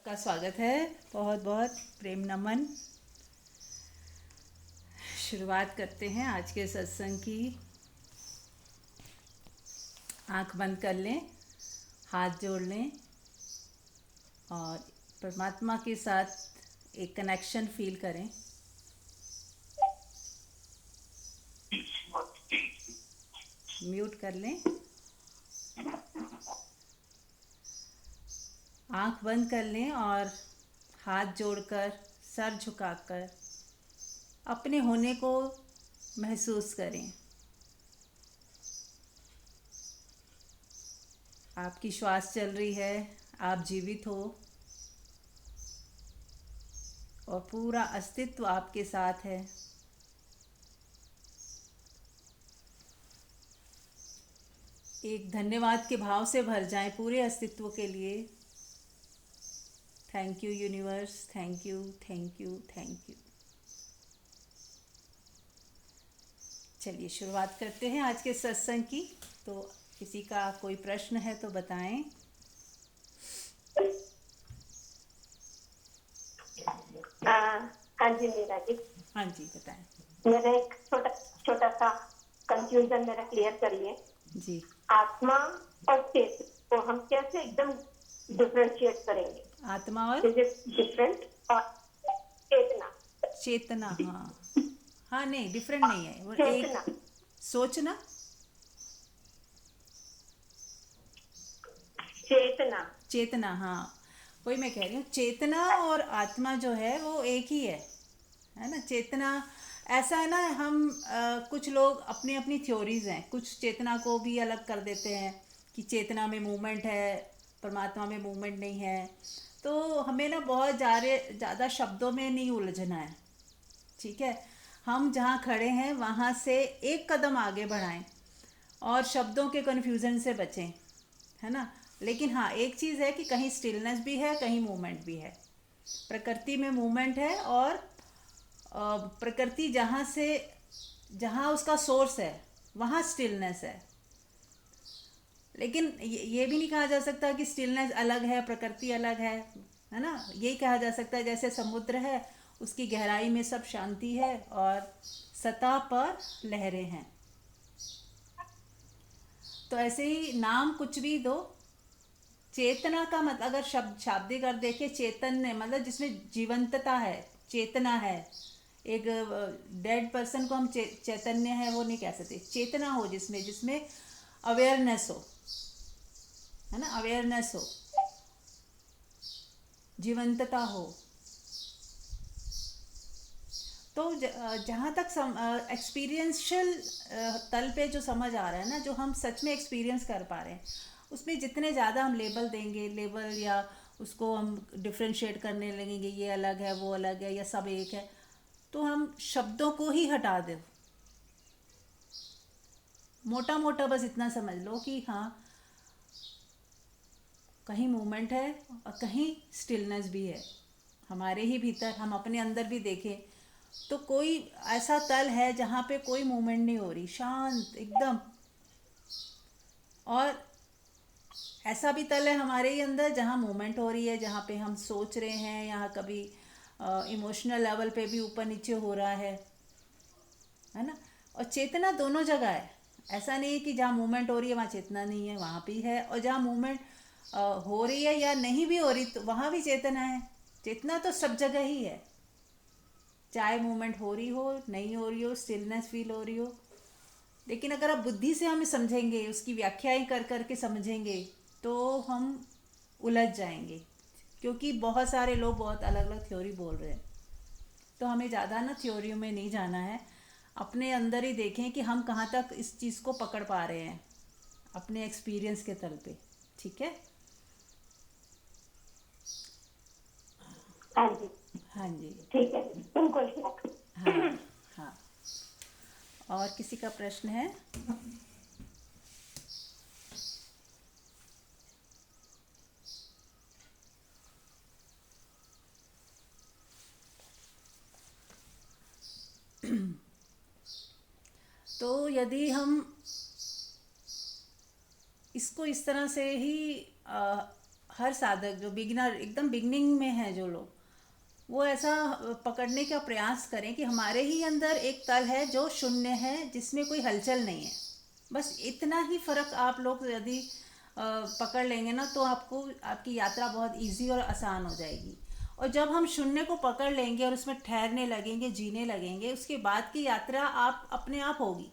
आपका स्वागत है। बहुत बहुत प्रेम नमन। शुरुआत करते हैं आज के सत्संग की। आंख बंद कर लें, हाथ जोड़ लें और परमात्मा के साथ एक कनेक्शन फील करें। म्यूट कर लें। आंख बंद कर लें और हाथ जोड़कर सर झुकाकर अपने होने को महसूस करें। आपकी श्वास चल रही है, आप जीवित हो और पूरा अस्तित्व आपके साथ है। एक धन्यवाद के भाव से भर जाएं पूरे अस्तित्व के लिए। Thank you universe, thank you, thank you, thank you. चलिए शुरुआत करते हैं आज के सत्संग की। तो किसी का कोई प्रश्न है तो बताएं। हाँ जी मीरा जी। हाँ जी बताएं। मेरा एक छोटा छोटा सा कंफ्यूजन मेरा क्लियर करिए। जी। आत्मा और चेतना को हम कैसे एकदम डिफरेंशिएट करेंगे? आत्मा और इज इट डिफरेंट? और चेतना, चेतना, हाँ हाँ, नहीं डिफरेंट नहीं है वो एक। चेतना सोचना, चेतना चेतना, हाँ वही मैं कह रही हूँ। चेतना और आत्मा जो है वो एक ही है ना। चेतना ऐसा है ना, हम कुछ लोग अपनी अपनी थ्योरीज हैं, कुछ चेतना को भी अलग कर देते हैं कि चेतना में मूवमेंट है, परमात्मा में मूवमेंट नहीं है। तो हमें ना बहुत ज़्यादा शब्दों में नहीं उलझना है, ठीक है। हम जहाँ खड़े हैं वहाँ से एक कदम आगे बढ़ाएं और शब्दों के कन्फ्यूज़न से बचें, है ना। लेकिन हाँ, एक चीज़ है कि कहीं स्टिलनेस भी है, कहीं मूवमेंट भी है। प्रकृति में मूवमेंट है और प्रकृति जहाँ उसका सोर्स है वहाँ स्टिलनेस है। लेकिन ये भी नहीं कहा जा सकता कि स्टिलनेस अलग है, प्रकृति अलग है ना। यही कहा जा सकता है जैसे समुद्र है, उसकी गहराई में सब शांति है और सतह पर लहरें हैं। तो ऐसे ही नाम कुछ भी दो, चेतना का मतलब अगर शाब्दिक अर्थ देखें, चैतन्य मतलब जिसमें जीवंतता है, चेतना है। एक डेड पर्सन को हम चैतन्य है वो नहीं कह सकते। चेतना हो जिसमें जिसमें अवेयरनेस हो, है ना, अवेयरनेस हो, जीवंतता हो। तो जहाँ तक एक्सपीरियंशियल तल पे जो समझ आ रहा है ना, जो हम सच में एक्सपीरियंस कर पा रहे हैं, उसमें जितने ज़्यादा हम लेबल देंगे, लेबल या उसको हम डिफ्रेंशिएट करने लगेंगे, ये अलग है वो अलग है या सब एक है, तो हम शब्दों को ही हटा दें। मोटा मोटा बस इतना समझ लो कि हाँ, कहीं मूवमेंट है और कहीं स्टिलनेस भी है। हमारे ही भीतर हम अपने अंदर भी देखें तो कोई ऐसा तल है जहाँ पे कोई मूवमेंट नहीं हो रही, शांत एकदम। और ऐसा भी तल है हमारे ही अंदर जहाँ मूवमेंट हो रही है, जहाँ पे हम सोच रहे हैं, यहाँ कभी इमोशनल लेवल पे भी ऊपर नीचे हो रहा है ना। और चेतना दोनों जगह है। ऐसा नहीं है कि जहाँ मूवमेंट हो रही है वहाँ चेतना नहीं है, वहाँ भी है। और जहाँ मूवमेंट हो रही है या नहीं भी हो रही तो वहाँ भी चेतना है। चेतना तो सब जगह ही है, चाहे मूवमेंट हो रही हो, नहीं हो रही हो, स्टिलनेस फील हो रही हो। लेकिन अगर आप बुद्धि से हमें समझेंगे, उसकी व्याख्याएं कर करके समझेंगे, तो हम उलझ जाएंगे। क्योंकि बहुत सारे लोग बहुत अलग अलग थ्योरी बोल रहे हैं। तो हमें ज़्यादा ना थ्योरियों में नहीं जाना है, अपने अंदर ही देखें कि हम कहाँ तक इस चीज़ को पकड़ पा रहे हैं अपने एक्सपीरियंस के तल पे, ठीक है। हाँ जी, हाँ जी। ठीक है, बिल्कुल। हाँ हाँ। और किसी का प्रश्न है? तो यदि हम इसको इस तरह से ही हर साधक जो बिगिनर एकदम बिगनिंग में है जो लोग, वो ऐसा पकड़ने का प्रयास करें कि हमारे ही अंदर एक तल है जो शून्य है, जिसमें कोई हलचल नहीं है। बस इतना ही फ़र्क आप लोग यदि पकड़ लेंगे ना, तो आपको आपकी यात्रा बहुत इजी और आसान हो जाएगी। और जब हम शून्य को पकड़ लेंगे और उसमें ठहरने लगेंगे, जीने लगेंगे, उसके बाद की यात्रा आप अपने आप होगी।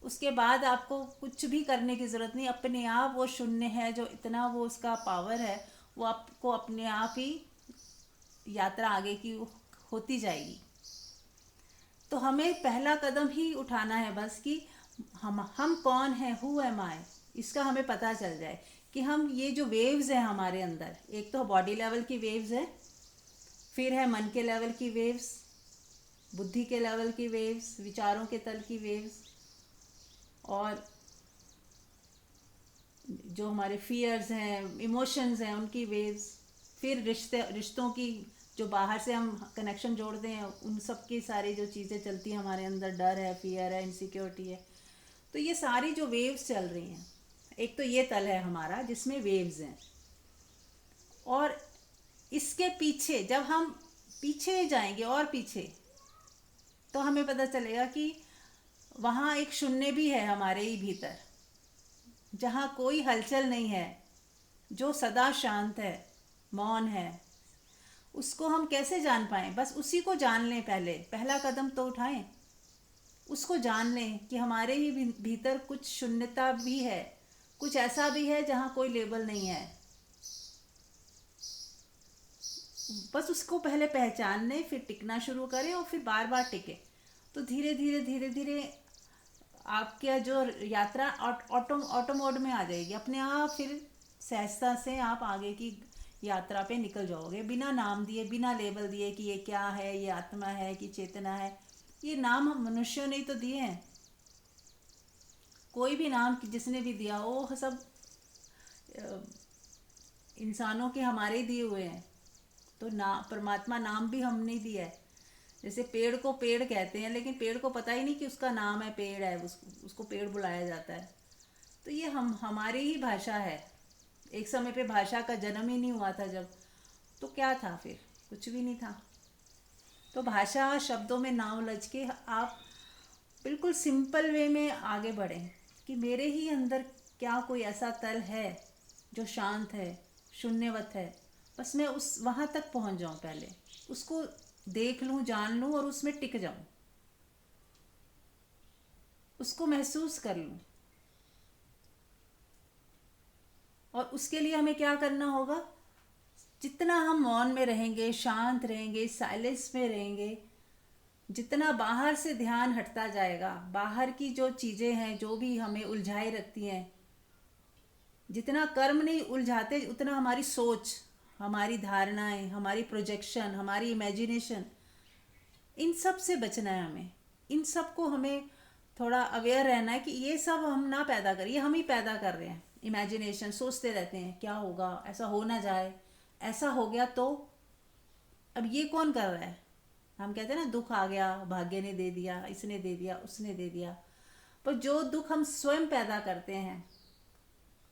उसके बाद आपको कुछ भी करने की ज़रूरत नहीं, अपने आप वो शून्य है जो इतना वो उसका पावर है, वो आपको अपने आप ही यात्रा आगे की होती जाएगी। तो हमें पहला कदम ही उठाना है बस कि हम कौन हैं, हु एम आई, इसका हमें पता चल जाए कि हम ये जो वेव्स हैं हमारे अंदर, एक तो बॉडी लेवल की वेव्स है, फिर है मन के लेवल की वेव्स, बुद्धि के लेवल की वेव्स, विचारों के तल की वेव्स, और जो हमारे फियर्स हैं, इमोशंस हैं, उनकी वेव्स, फिर रिश्तों की जो बाहर से हम कनेक्शन जोड़ते हैं, उन सब की सारी जो चीज़ें चलती हैं हमारे अंदर, डर है, फियर है, इनसिक्योरिटी है, तो ये सारी जो वेव्स चल रही हैं, एक तो ये तल है हमारा जिसमें वेव्स हैं। और इसके पीछे जब हम पीछे जाएंगे और पीछे, तो हमें पता चलेगा कि वहाँ एक शून्य भी है हमारे ही भीतर, जहाँ कोई हलचल नहीं है, जो सदा शांत है, मौन है। उसको हम कैसे जान पाएं? बस उसी को जान लें, पहले पहला कदम तो उठाएं, उसको जान लें कि हमारे ही भीतर कुछ शून्यता भी है, कुछ ऐसा भी है जहाँ कोई लेबल नहीं है। बस उसको पहले पहचान लें, फिर टिकना शुरू करें और फिर बार बार टिके, तो धीरे धीरे धीरे धीरे आपका जो यात्रा ऑटो मोड में आ जाएगी अपने आप। फिर सहजता से आप आगे की यात्रा पे निकल जाओगे, बिना नाम दिए, बिना लेबल दिए कि ये क्या है, ये आत्मा है कि चेतना है। ये नाम हम मनुष्यों ने ही तो दिए हैं। कोई भी नाम जिसने भी दिया वो सब इंसानों के हमारे दिए हुए हैं। तो ना परमात्मा नाम भी हमने दिया है। जैसे पेड़ को पेड़ कहते हैं, लेकिन पेड़ को पता ही नहीं कि उसका नाम है, पेड़ है, उसको पेड़ बुलाया जाता है। तो ये हमारी ही भाषा है। एक समय पे भाषा का जन्म ही नहीं हुआ था जब, तो क्या था फिर? कुछ भी नहीं था। तो भाषा शब्दों में ना उलझ के आप बिल्कुल सिंपल वे में आगे बढ़ें कि मेरे ही अंदर क्या कोई ऐसा तल है जो शांत है, शून्यवत है। बस मैं उस वहाँ तक पहुँच जाऊँ, पहले उसको देख लूँ, जान लूँ और उसमें टिक जाऊँ, उसको महसूस कर लूँ। और उसके लिए हमें क्या करना होगा? जितना हम मौन में रहेंगे, शांत रहेंगे, साइलेंस में रहेंगे, जितना बाहर से ध्यान हटता जाएगा, बाहर की जो चीज़ें हैं जो भी हमें उलझाए रखती हैं, जितना कर्म नहीं उलझाते, उतना हमारी सोच, हमारी धारणाएं, हमारी प्रोजेक्शन, हमारी इमेजिनेशन, इन सब से बचना है हमें। इन सब को हमें थोड़ा अवेयर रहना है कि ये सब हम ना पैदा करें, ये हम ही पैदा कर रहे हैं। इमेजिनेशन, सोचते रहते हैं क्या होगा, ऐसा हो ना जाए, ऐसा हो गया तो। अब ये कौन कर रहा है? हम कहते हैं ना, दुख आ गया, भाग्य ने दे दिया, इसने दे दिया, उसने दे दिया। पर जो दुख हम स्वयं पैदा करते हैं,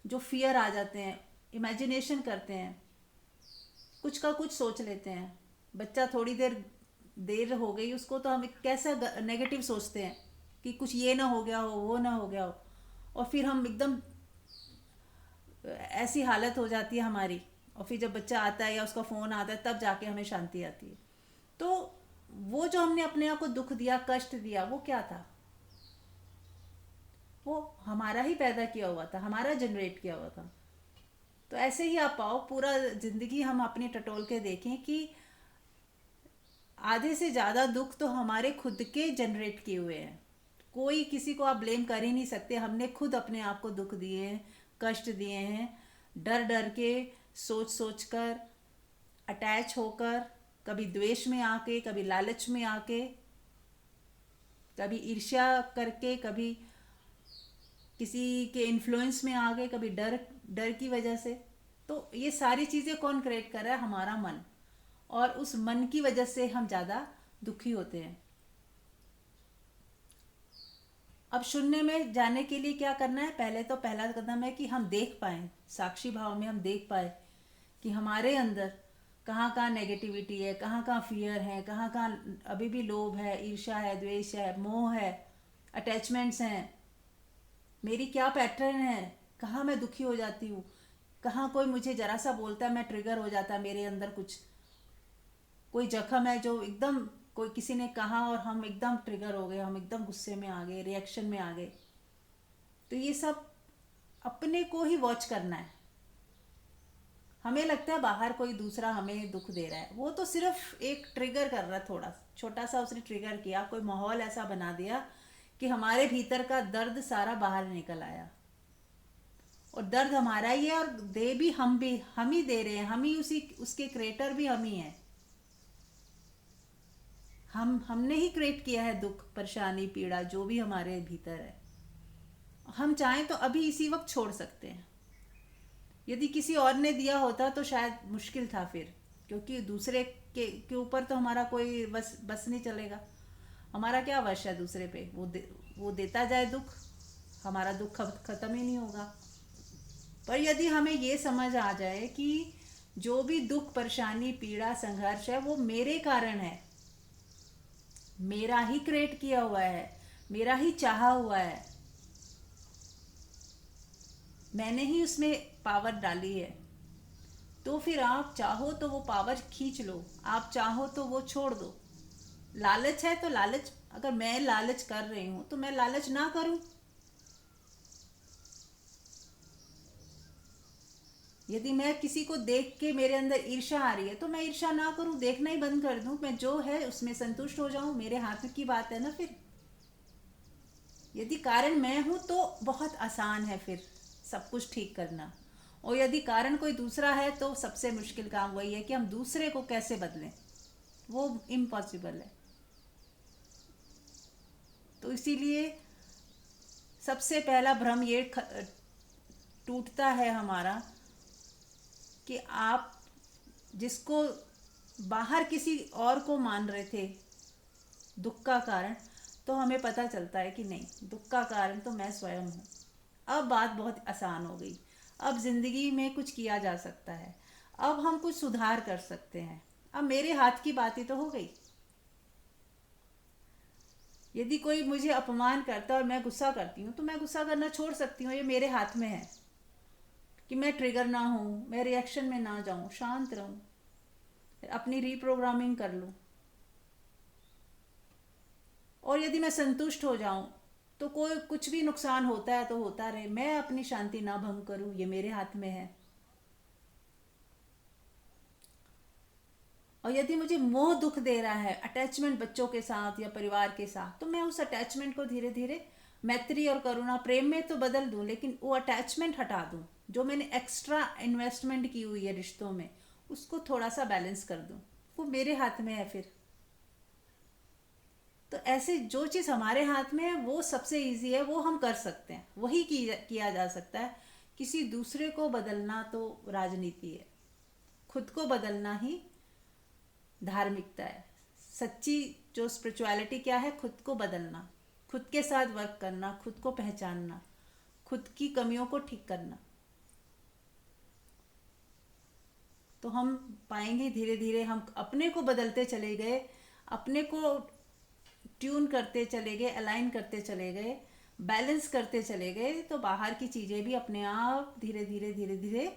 जो फियर आ जाते हैं, इमेजिनेशन करते हैं, कुछ का कुछ सोच लेते हैं। बच्चा थोड़ी देर देर हो गई उसको, तो हम कैसा नेगेटिव सोचते हैं कि कुछ ये ना हो गया हो, वो ना हो गया हो, और फिर हम एकदम ऐसी हालत हो जाती है हमारी। और फिर जब बच्चा आता है या उसका फ़ोन आता है, तब जाके हमें शांति आती है। तो वो जो हमने अपने आप को दुख दिया, कष्ट दिया, वो क्या था? वो हमारा ही पैदा किया हुआ था, हमारा जनरेट किया हुआ था। तो ऐसे ही आप पाओ, पूरा ज़िंदगी हम अपनी टटोल के देखें कि आधे से ज़्यादा दुख तो हमारे खुद के जनरेट किए हुए हैं। कोई किसी को आप ब्लेम कर ही नहीं सकते। हमने खुद अपने आप को दुख दिए हैं, कष्ट दिए हैं, डर डर के, सोच सोच कर, अटैच होकर, कभी द्वेष में आके, कभी लालच में आके, कभी ईर्ष्या करके, कभी किसी के इन्फ्लुएंस में आ गए, कभी डर डर की वजह से। तो ये सारी चीज़ें कौन क्रिएट कर रहा है? हमारा मन। और उस मन की वजह से हम ज़्यादा दुखी होते हैं। अब शून्य में जाने के लिए क्या करना है? पहले तो पहला कदम है कि हम देख पाएँ, साक्षी भाव में हम देख पाए कि हमारे अंदर कहाँ कहाँ नेगेटिविटी है, कहाँ कहाँ फियर है, कहाँ कहाँ अभी भी लोभ है, ईर्ष्या है, द्वेष है, मोह है, अटैचमेंट्स हैं, मेरी क्या पैटर्न है, कहाँ मैं दुखी हो जाती हूँ, कहाँ कोई मुझे ज़रा सा बोलता है मैं ट्रिगर हो जाता है, मेरे अंदर कुछ कोई जख्म है जो एकदम, कोई किसी ने कहा और हम एकदम ट्रिगर हो गए, हम एकदम गुस्से में आ गए, रिएक्शन में आ गए। तो ये सब अपने को ही वॉच करना है। हमें लगता है बाहर कोई दूसरा हमें दुख दे रहा है, वो तो सिर्फ एक ट्रिगर कर रहा है, थोड़ा छोटा सा उसने ट्रिगर किया, कोई माहौल ऐसा बना दिया कि हमारे भीतर का दर्द सारा बाहर निकल आया। और दर्द हमारा ही है और दे भी हम ही दे रहे हैं, हम ही उसी उसके क्रिएटर भी हम ही हैं। हमने ही क्रिएट किया है दुख, परेशानी, पीड़ा, जो भी हमारे भीतर है। हम चाहें तो अभी इसी वक्त छोड़ सकते हैं। यदि किसी और ने दिया होता तो शायद मुश्किल था फिर, क्योंकि दूसरे के ऊपर तो हमारा कोई बस नहीं चलेगा। हमारा क्या वश है दूसरे पे, वो देता जाए दुख, हमारा दुख खत्म ही नहीं होगा। पर यदि हमें ये समझ आ जाए कि जो भी दुख, परेशानी, पीड़ा, संघर्ष है वो मेरे कारण है, मेरा ही क्रिएट किया हुआ है, मेरा ही चाहा हुआ है, मैंने ही उसमें पावर डाली है, तो फिर आप चाहो तो वो पावर खींच लो, आप चाहो तो वो छोड़ दो। लालच है तो लालच, अगर मैं लालच कर रही हूं तो मैं लालच ना करूं। यदि मैं किसी को देख के मेरे अंदर ईर्ष्या आ रही है तो मैं ईर्ष्या ना करूं, देखना ही बंद कर दूं, मैं जो है उसमें संतुष्ट हो जाऊं, मेरे हाथ की बात है ना। फिर यदि कारण मैं हूं तो बहुत आसान है फिर सब कुछ ठीक करना। और यदि कारण कोई दूसरा है तो सबसे मुश्किल काम वही है कि हम दूसरे को कैसे बदलें, वो इम्पॉसिबल है। तो इसीलिए सबसे पहला भ्रम ये टूटता है हमारा कि आप जिसको बाहर किसी और को मान रहे थे दुख का कारण, तो हमें पता चलता है कि नहीं, दुख का कारण तो मैं स्वयं हूँ। अब बात बहुत आसान हो गई, अब ज़िंदगी में कुछ किया जा सकता है, अब हम कुछ सुधार कर सकते हैं, अब मेरे हाथ की बात ही तो हो गई। यदि कोई मुझे अपमान करता है और मैं गुस्सा करती हूँ तो मैं गुस्सा करना छोड़ सकती हूँ, ये मेरे हाथ में है कि मैं ट्रिगर ना हूँ, मैं रिएक्शन में ना जाऊँ, शांत रहूँ, अपनी रीप्रोग्रामिंग कर लूँ। और यदि मैं संतुष्ट हो जाऊं तो कोई कुछ भी नुकसान होता है तो होता रहे, मैं अपनी शांति ना भंग करूं, ये मेरे हाथ में है। और यदि मुझे मोह दुख दे रहा है, अटैचमेंट बच्चों के साथ या परिवार के साथ, तो मैं उस अटैचमेंट को धीरे धीरे मैत्री और करुणा, प्रेम में तो बदल दूं, लेकिन वो अटैचमेंट हटा दूं, जो मैंने एक्स्ट्रा इन्वेस्टमेंट की हुई है रिश्तों में, उसको थोड़ा सा बैलेंस कर दूं। वो मेरे हाथ में है फिर। तो ऐसे जो चीज़ हमारे हाथ में है वो सबसे इजी है, वो हम कर सकते हैं, वही किया जा सकता है। किसी दूसरे को बदलना तो राजनीति है, खुद को बदलना ही धार्मिकता है। सच्ची जो स्पिरिचुअलिटी क्या है, खुद को बदलना, खुद के साथ वर्क करना, खुद को पहचानना, खुद की कमियों को ठीक करना। तो हम पाएंगे धीरे धीरे हम अपने को बदलते चले गए, अपने को ट्यून करते चले गए, अलाइन करते चले गए, बैलेंस करते चले गए, तो बाहर की चीज़ें भी अपने आप धीरे धीरे धीरे धीरे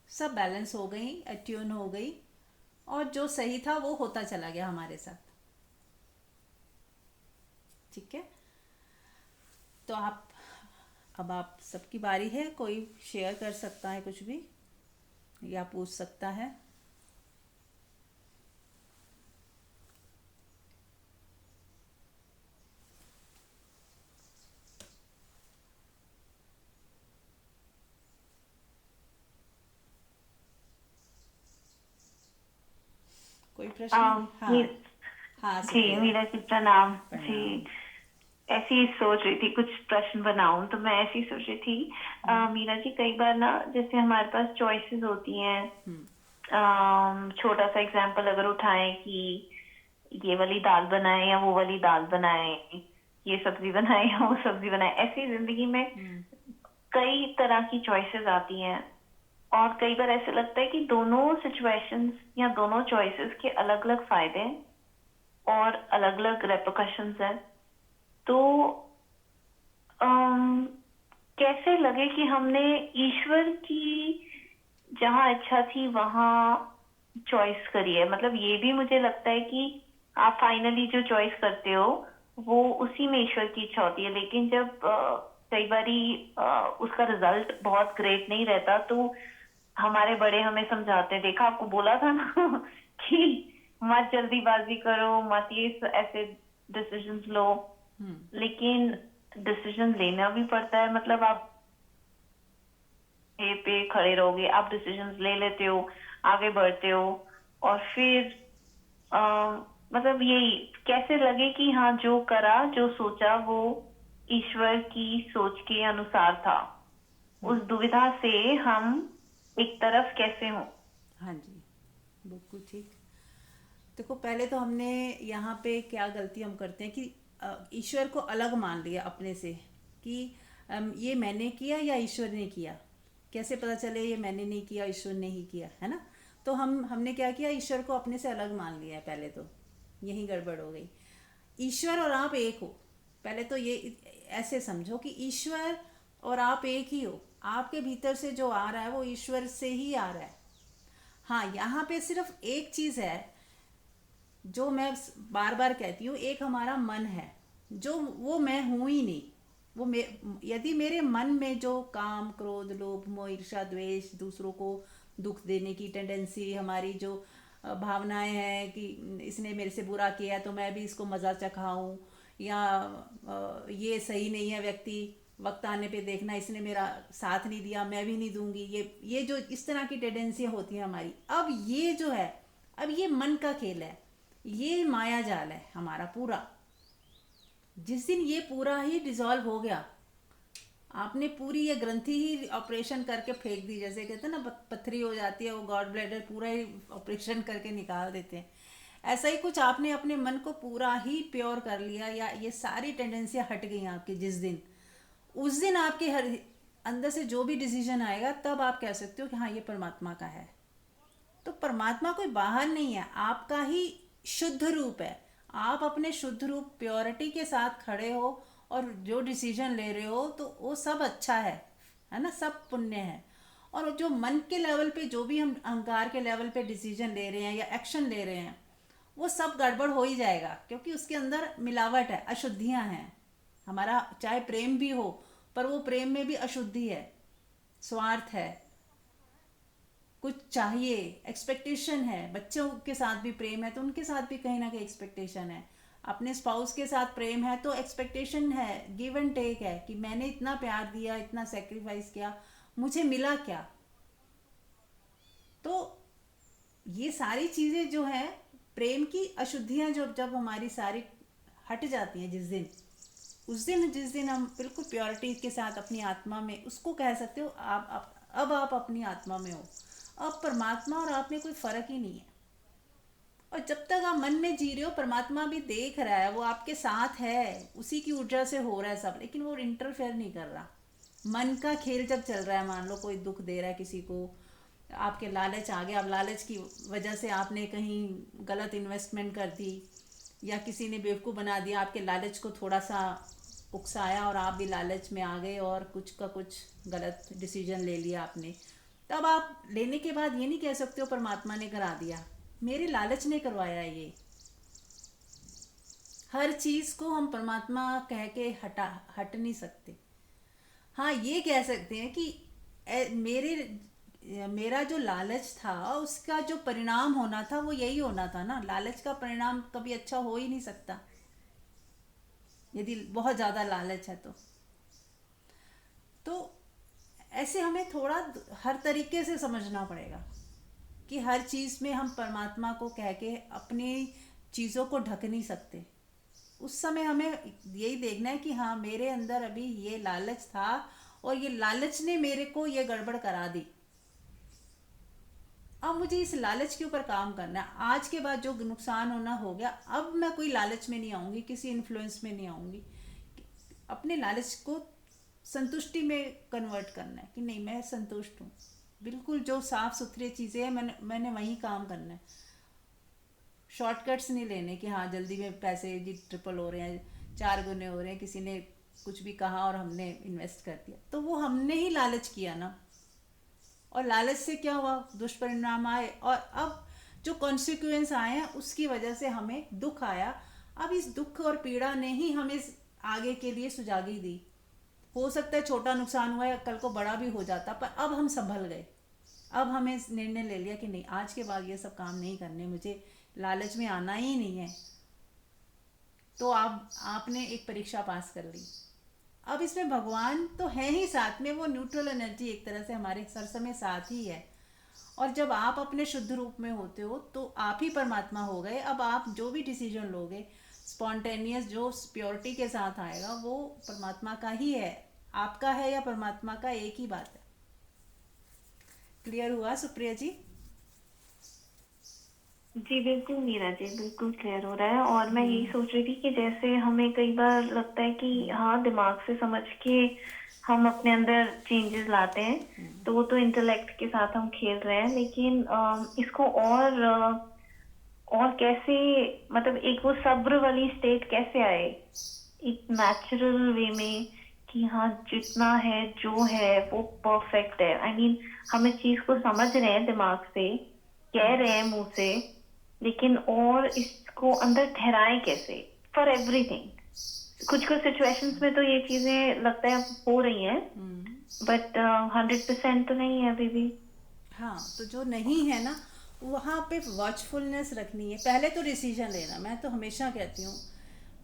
सब बैलेंस हो गई, अट्यून हो गई, और जो सही था वो होता चला गया हमारे साथ। ठीक है, तो अब आप सबकी बारी है, कोई शेयर कर सकता है कुछ भी या पूछ सकता है। कोई प्रश्न? हाँ। मी, हाँ जी सुप्रिया। मीरा जी प्रणाम जी। प्रणाम। ऐसी ही सोच रही थी कुछ प्रश्न बनाऊं, तो मैं ऐसी ही सोच रही थी मीरा जी, कई बार ना जैसे हमारे पास चॉइसेस होती हैं। छोटा सा एग्जांपल अगर उठाएं कि ये वाली दाल बनाए या वो वाली दाल बनाए, ये सब्जी बनाए या वो सब्जी बनाए, ऐसी जिंदगी में कई तरह की चॉइसेस आती हैं। और कई बार ऐसे लगता है कि दोनों सिचुएशंस या दोनों चॉइसेस के अलग अलग फायदे हैं और अलग अलग रेपरकशंस हैं। तो अम, कैसे लगे कि हमने ईश्वर की जहाँ इच्छा थी वहां चॉइस करी है। मतलब ये भी मुझे लगता है कि आप फाइनली जो चॉइस करते हो वो उसी में ईश्वर की इच्छा होती है, लेकिन जब कई बारी उसका रिजल्ट बहुत ग्रेट नहीं रहता तो हमारे बड़े हमें समझाते हैं, देखा आपको बोला था ना कि मत जल्दीबाजी करो, मत ये ऐसे डिसीजंस लो। लेकिन डिसीजन लेना भी पड़ता है। मतलब आप पे खड़े रहोगे, आप डिसीजंस ले लेते हो, आगे बढ़ते हो, और फिर अ, मतलब यही कैसे लगे कि हाँ जो करा जो सोचा वो ईश्वर की सोच के अनुसार था, उस दुविधा से हम एक तरफ कैसे हों। हाँ जी, बिल्कुल ठीक। देखो, पहले तो हमने यहाँ पे क्या गलती हम करते हैं कि ईश्वर को अलग मान लिया अपने से, कि ये मैंने किया या ईश्वर ने किया। कैसे पता चले ये मैंने नहीं किया, ईश्वर ने ही किया, है ना। तो हमने क्या किया, ईश्वर को अपने से अलग मान लिया है पहले तो। यही गड़बड़ हो गई। ईश्वर और आप एक हो। पहले तो ये ऐसे समझो कि ईश्वर और आप एक ही हो। आपके भीतर से जो आ रहा है वो ईश्वर से ही आ रहा है। हाँ, यहाँ पे सिर्फ एक चीज़ है जो मैं बार बार कहती हूँ, एक हमारा मन है जो वो मैं हूँ ही नहीं। यदि मेरे मन में जो काम, क्रोध, लोभ, मोह, ईर्ष्या, द्वेष, दूसरों को दुख देने की टेंडेंसी, हमारी जो भावनाएं हैं कि इसने मेरे से बुरा किया तो मैं भी इसको मज़ा चखाऊं, या ये सही नहीं है व्यक्ति, वक्त आने पे देखना इसने मेरा साथ नहीं दिया मैं भी नहीं दूंगी, ये जो इस तरह की टेंडेंसियां होती हैं हमारी। अब ये जो है, अब ये मन का खेल है, ये माया जाल है हमारा पूरा। जिस दिन ये पूरा ही डिसॉल्व हो गया, आपने पूरी ये ग्रंथि ही ऑपरेशन करके फेंक दी, जैसे कहते हैं ना पथरी हो जाती है, वो गॉड ब्लैडर पूरा ही ऑपरेशन करके निकाल देते हैं। ऐसा ही कुछ आपने अपने मन को पूरा ही प्योर कर लिया, या ये सारी टेंडेंसियां हट गई आपकी जिस दिन, उस दिन आपके हर अंदर से जो भी डिसीजन आएगा तब आप कह सकते हो कि हाँ ये परमात्मा का है। तो परमात्मा कोई बाहर नहीं है, आपका ही शुद्ध रूप है। आप अपने शुद्ध रूप प्योरिटी के साथ खड़े हो और जो डिसीजन ले रहे हो तो वो सब अच्छा है ना, सब पुण्य है। और जो मन के लेवल पे जो भी हम अहंकार के लेवल पे डिसीजन ले रहे हैं या एक्शन ले रहे हैं, वो सब गड़बड़ हो ही जाएगा, क्योंकि उसके अंदर मिलावट है, अशुद्धियां हैं। हमारा चाहे प्रेम भी हो, पर वो प्रेम में भी अशुद्धि है, स्वार्थ है, कुछ चाहिए, एक्सपेक्टेशन है। बच्चों के साथ भी प्रेम है तो उनके साथ भी कहीं ना कहीं एक्सपेक्टेशन है। अपने स्पाउस के साथ प्रेम है तो एक्सपेक्टेशन है, गिव एंड टेक है, कि मैंने इतना प्यार दिया, इतना सेक्रीफाइस किया, मुझे मिला क्या। तो ये सारी चीज़ें जो हैं, प्रेम की अशुद्धियां जो जब हमारी सारी हट जाती हैं जिस दिन, उस दिन जिस दिन हम बिल्कुल प्योरिटी के साथ अपनी आत्मा में, उसको कह सकते हो अब आप अपनी आत्मा में हो। अब परमात्मा और आप में कोई फर्क ही नहीं है। और जब तक आप मन में जी रहे हो, परमात्मा भी देख रहा है, वो आपके साथ है, उसी की ऊर्जा से हो रहा है सब, लेकिन वो इंटरफेयर नहीं कर रहा। मन का खेल जब चल रहा है, मान लो कोई दुख दे रहा है किसी को, आपके लालच आ गया, अब लालच की वजह से आपने कहीं गलत इन्वेस्टमेंट कर दी, या किसी ने बेवकूफ़ बना दिया, आपके लालच को थोड़ा सा उकसाया और आप भी लालच में आ गए और कुछ का कुछ गलत डिसीजन ले लिया आपने। तब आप लेने के बाद ये नहीं कह सकते हो परमात्मा ने करा दिया, मेरे लालच ने करवाया ये। हर चीज़ को हम परमात्मा कह के हट नहीं सकते। हाँ, ये कह सकते हैं कि मेरा जो लालच था उसका जो परिणाम होना था वो यही होना था ना। लालच का परिणाम कभी अच्छा हो ही नहीं सकता यदि बहुत ज़्यादा लालच है तो ऐसे हमें थोड़ा हर तरीके से समझना पड़ेगा कि हर चीज़ में हम परमात्मा को कह के अपनी चीज़ों को ढक नहीं सकते। उस समय हमें यही देखना है कि हाँ, मेरे अंदर अभी ये लालच था और ये लालच ने मेरे को ये गड़बड़ करा दी। अब मुझे इस लालच के ऊपर काम करना है। आज के बाद जो नुकसान होना हो गया, अब मैं कोई लालच में नहीं आऊँगी, किसी इन्फ्लुएंस में नहीं आऊँगी। अपने लालच को संतुष्टि में कन्वर्ट करना है कि नहीं, मैं संतुष्ट हूँ, बिल्कुल जो साफ सुथरी चीज़ें हैं मैंने वही काम करना है। शॉर्टकट्स नहीं लेने कि हाँ जल्दी में पैसे जी ट्रिपल हो रहे हैं, चार गुने हो रहे हैं, किसी ने कुछ भी कहा और हमने इन्वेस्ट कर दिया, तो वो हमने ही लालच किया ना। और लालच से क्या हुआ, दुष्परिणाम आए, और अब जो कॉन्सिक्वेंस आए हैं उसकी वजह से हमें दुख आया। अब इस दुख और पीड़ा ने ही हमें आगे के लिए सुजागी दी। हो सकता है छोटा नुकसान हुआ है, कल को बड़ा भी हो जाता, पर अब हम संभल गए। अब हमें निर्णय ले लिया कि नहीं, आज के बाद ये सब काम नहीं करने, मुझे लालच में आना ही नहीं है। तो आपने एक परीक्षा पास कर ली। अब इसमें भगवान तो है ही साथ में, वो न्यूट्रल एनर्जी एक तरह से हमारे सर समय साथ ही है। और जब आप अपने शुद्ध रूप में होते हो तो आप ही परमात्मा हो गए। अब आप जो भी डिसीजन लोगे, स्पॉन्टेनियस जो प्योरिटी के साथ आएगा, वो परमात्मा का ही है। आपका है या परमात्मा का, एक ही बात है। क्लियर हुआ सुप्रिया जी? जी बिल्कुल मीरा जी, बिल्कुल क्लियर हो रहा है। और मैं यही सोच रही थी कि जैसे हमें कई बार लगता है कि हाँ दिमाग से समझ के हम अपने अंदर चेंजेस लाते हैं, तो वो तो इंटेलेक्ट के साथ हम खेल रहे हैं, लेकिन इसको और कैसे, मतलब एक वो सब्र वाली स्टेट कैसे आए एक नेचुरल वे में, कि हाँ जितना है जो है वो परफेक्ट है। आई मीन हम इस चीज को समझ रहे हैं दिमाग से, कह रहे हैं मुंह से, लेकिन और इसको अंदर ठहराए कैसे फॉर एवरीथिंग। कुछ कुछ सिचुएशंस में तो ये चीजें लगता है हो रही हैं, बट 100% तो नहीं है अभी भी। हाँ, तो जो नहीं है ना, वहाँ पे वॉचफुलनेस रखनी है। पहले तो डिसीजन लेना, मैं तो हमेशा कहती हूँ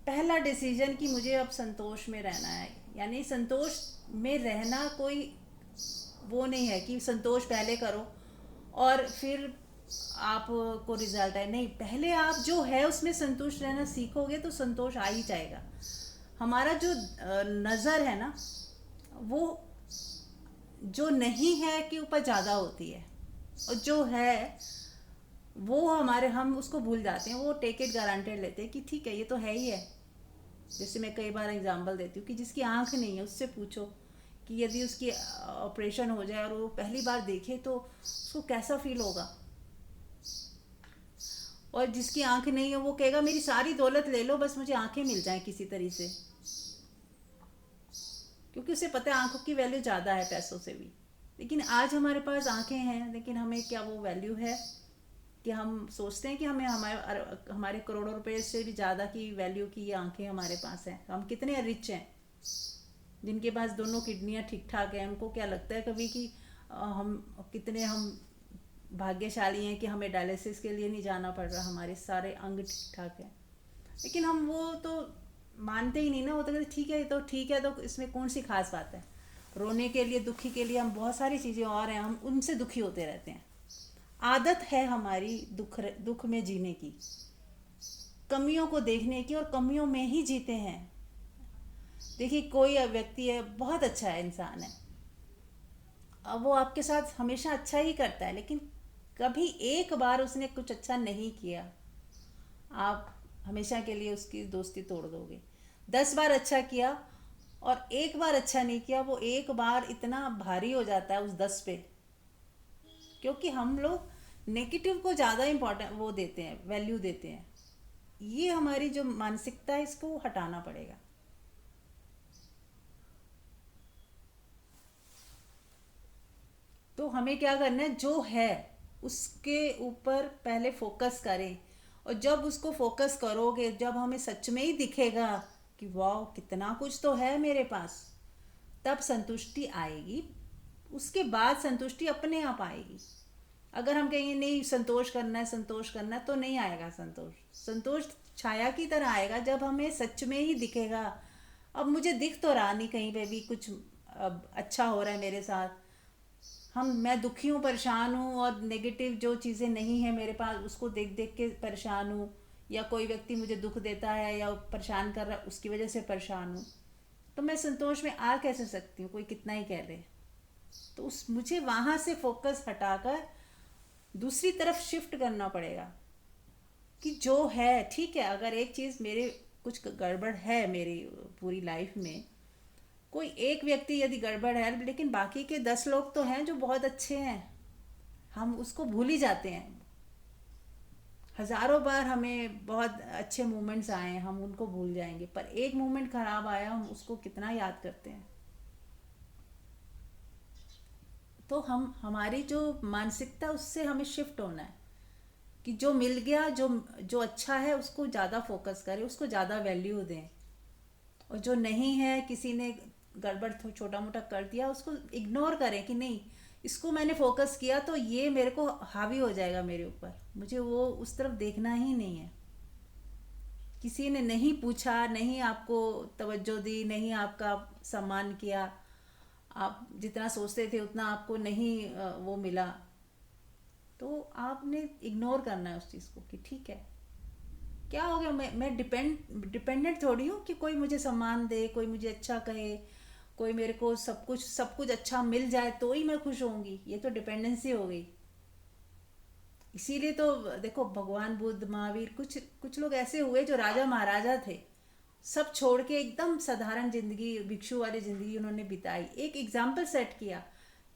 पहला डिसीजन कि मुझे अब संतोष में रहना है। यानी संतोष में रहना कोई वो नहीं है कि संतोष पहले करो और फिर आपको रिजल्ट है, नहीं, पहले आप जो है उसमें संतुष्ट रहना सीखोगे तो संतोष आ ही जाएगा। हमारा जो नज़र है ना, वो जो नहीं है के ऊपर ज़्यादा होती है, और जो है वो हमारे, हम उसको भूल जाते हैं, वो टेक इट गारंटेड लेते हैं कि ठीक है ये तो है ही है। जैसे मैं कई बार एग्जांपल देती हूँ कि जिसकी आंख नहीं है उससे पूछो कि यदि उसकी ऑपरेशन हो जाए और वो पहली बार देखे तो उसको कैसा फील होगा। और जिसकी आंख नहीं है वो कहेगा मेरी सारी दौलत ले लो, बस मुझे आंखें मिल जाएं किसी तरीके से, क्योंकि उसे पता है आंखों की वैल्यू ज़्यादा है पैसों से भी। लेकिन आज हमारे पास आंखें हैं, लेकिन हमें क्या वो वैल्यू है कि हम सोचते हैं कि हमें हमारे करोड़ों रुपए से भी ज़्यादा की वैल्यू की ये आंखें हमारे पास हैं। हम कितने रिच हैं, जिनके पास दोनों किडनियाँ ठीक ठाक हैं, उनको क्या लगता है कभी कि हम कितने हम भाग्यशाली हैं कि हमें डायलिसिस के लिए नहीं जाना पड़ रहा, हमारे सारे अंग ठीक ठाक हैं। लेकिन हम वो तो मानते ही नहीं ना। वो तो कहते ठीक है, ये तो ठीक है, तो इसमें कौन सी खास बात है। रोने के लिए, दुखी के लिए हम बहुत सारी चीज़ें और हैं, हम उनसे दुखी होते रहते हैं। आदत है हमारी दुख में जीने की, कमियों को देखने की, और कमियों में ही जीते हैं। देखिए कोई व्यक्ति है, बहुत अच्छा है, इंसान है, अब वो आपके साथ हमेशा अच्छा ही करता है, लेकिन कभी एक बार उसने कुछ अच्छा नहीं किया, आप हमेशा के लिए उसकी दोस्ती तोड़ दोगे। 10 बार अच्छा किया और एक बार अच्छा नहीं किया, वो एक बार इतना भारी हो जाता है उस 10 पे, क्योंकि हम लोग नेगेटिव को ज़्यादा इम्पोर्टेंट वो देते हैं, वैल्यू देते हैं। ये हमारी जो मानसिकता है इसको हटाना पड़ेगा। तो हमें क्या करना है, जो है उसके ऊपर पहले फोकस करें। और जब उसको फोकस करोगे, जब हमें सच में ही दिखेगा कि वाह कितना कुछ तो है मेरे पास, तब संतुष्टि आएगी। उसके बाद संतुष्टि अपने आप आएगी। अगर हम कहेंगे नहीं संतोष करना है, संतोष करना है, तो नहीं आएगा संतोष। संतोष छाया की तरह आएगा जब हमें सच में ही दिखेगा। अब मुझे दिख तो रहा नहीं कहीं पे भी कुछ अब अच्छा हो रहा है मेरे साथ, मैं दुखी हूँ, परेशान हूँ, और नेगेटिव जो चीज़ें नहीं है मेरे पास उसको देख देख के परेशान हूँ, या कोई व्यक्ति मुझे दुख देता है या परेशान कर रहा है उसकी वजह से परेशान हूँ, तो मैं संतोष में आ कैसे सकती हूँ, कोई कितना ही कह दे। तो मुझे वहाँ से फोकस हटाकर दूसरी तरफ शिफ्ट करना पड़ेगा कि जो है ठीक है। अगर एक चीज़ मेरे कुछ गड़बड़ है मेरी पूरी लाइफ में, कोई एक व्यक्ति यदि गड़बड़ है, लेकिन बाकी के 10 लोग तो हैं जो बहुत अच्छे हैं, हम उसको भूल ही जाते हैं। हजारों बार हमें बहुत अच्छे मोमेंट्स आए हैं, हम उनको भूल जाएंगे, पर एक मोमेंट खराब आया, हम उसको कितना याद करते हैं। तो हम हमारी जो मानसिकता, उससे हमें शिफ्ट होना है कि जो मिल गया, जो जो अच्छा है उसको ज़्यादा फोकस करें, उसको ज़्यादा वैल्यू दें। और जो नहीं है, किसी ने गड़बड़ छोटा मोटा कर दिया, उसको इग्नोर करें कि नहीं, इसको मैंने फोकस किया तो ये मेरे को हावी हो जाएगा मेरे ऊपर, मुझे वो उस तरफ देखना ही नहीं है। किसी ने नहीं पूछा, नहीं आपको तवज्जो दी, नहीं आपका सम्मान किया, आप जितना सोचते थे उतना आपको नहीं वो मिला, तो आपने इग्नोर करना है उस चीज़ को कि ठीक है, क्या हो गया, मैं डिपेंडेंट थोड़ी हूँ कि कोई मुझे सम्मान दे, कोई मुझे अच्छा कहे, कोई मेरे को सब कुछ अच्छा मिल जाए तो ही मैं खुश होंगी। ये तो डिपेंडेंसी हो गई। इसीलिए तो देखो, भगवान बुद्ध, महावीर, कुछ कुछ लोग ऐसे हुए जो राजा महाराजा थे, सब छोड़ के एकदम साधारण जिंदगी, भिक्षु वाली जिंदगी उन्होंने बिताई। एक एग्जाम्पल सेट किया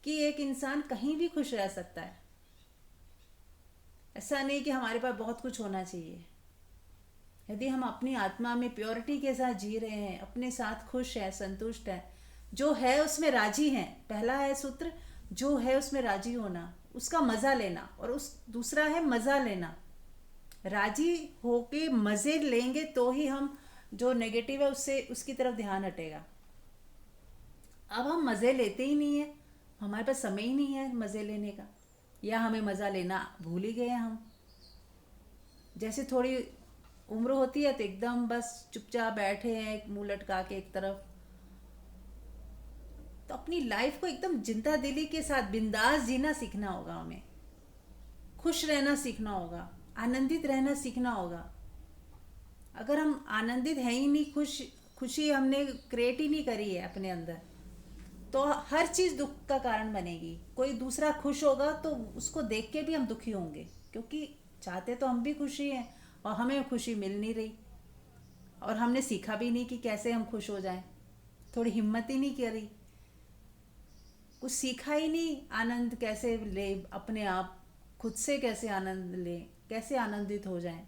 कि एक इंसान कहीं भी खुश रह सकता है। ऐसा नहीं कि हमारे पास बहुत कुछ होना चाहिए। यदि हम अपनी आत्मा में प्योरिटी के साथ जी रहे हैं, अपने साथ खुश है, संतुष्ट है, जो है उसमें राजी हैं, पहला है सूत्र, जो है उसमें राजी होना, उसका मज़ा लेना, और उस दूसरा है मज़ा लेना। राजी होके मज़े लेंगे तो ही हम, जो नेगेटिव है उससे, उसकी तरफ ध्यान हटेगा। अब हम मज़े लेते ही नहीं है, हमारे पास समय ही नहीं है मज़े लेने का, या हमें मज़ा लेना भूल ही गए हैं हम। जैसे थोड़ी उम्र होती है तो एकदम बस चुपचाप बैठे हैं, एक मुंह लटका के एक तरफ। तो अपनी लाइफ को एकदम जिंदा दिली के साथ बिंदास जीना सीखना होगा हमें, खुश रहना सीखना होगा, आनंदित रहना सीखना होगा। अगर हम आनंदित हैं ही नहीं, खुशी हमने क्रिएट ही नहीं करी है अपने अंदर, तो हर चीज़ दुख का कारण बनेगी। कोई दूसरा खुश होगा तो उसको देख के भी हम दुखी होंगे, क्योंकि चाहते तो हम भी खुशी हैं और हमें खुशी मिल नहीं रही, और हमने सीखा भी नहीं कि कैसे हम खुश हो जाएं, थोड़ी हिम्मत ही नहीं करी, कुछ सीखा ही नहीं। आनंद कैसे ले अपने आप, खुद से कैसे आनंद ले, कैसे आनंदित हो जाएं,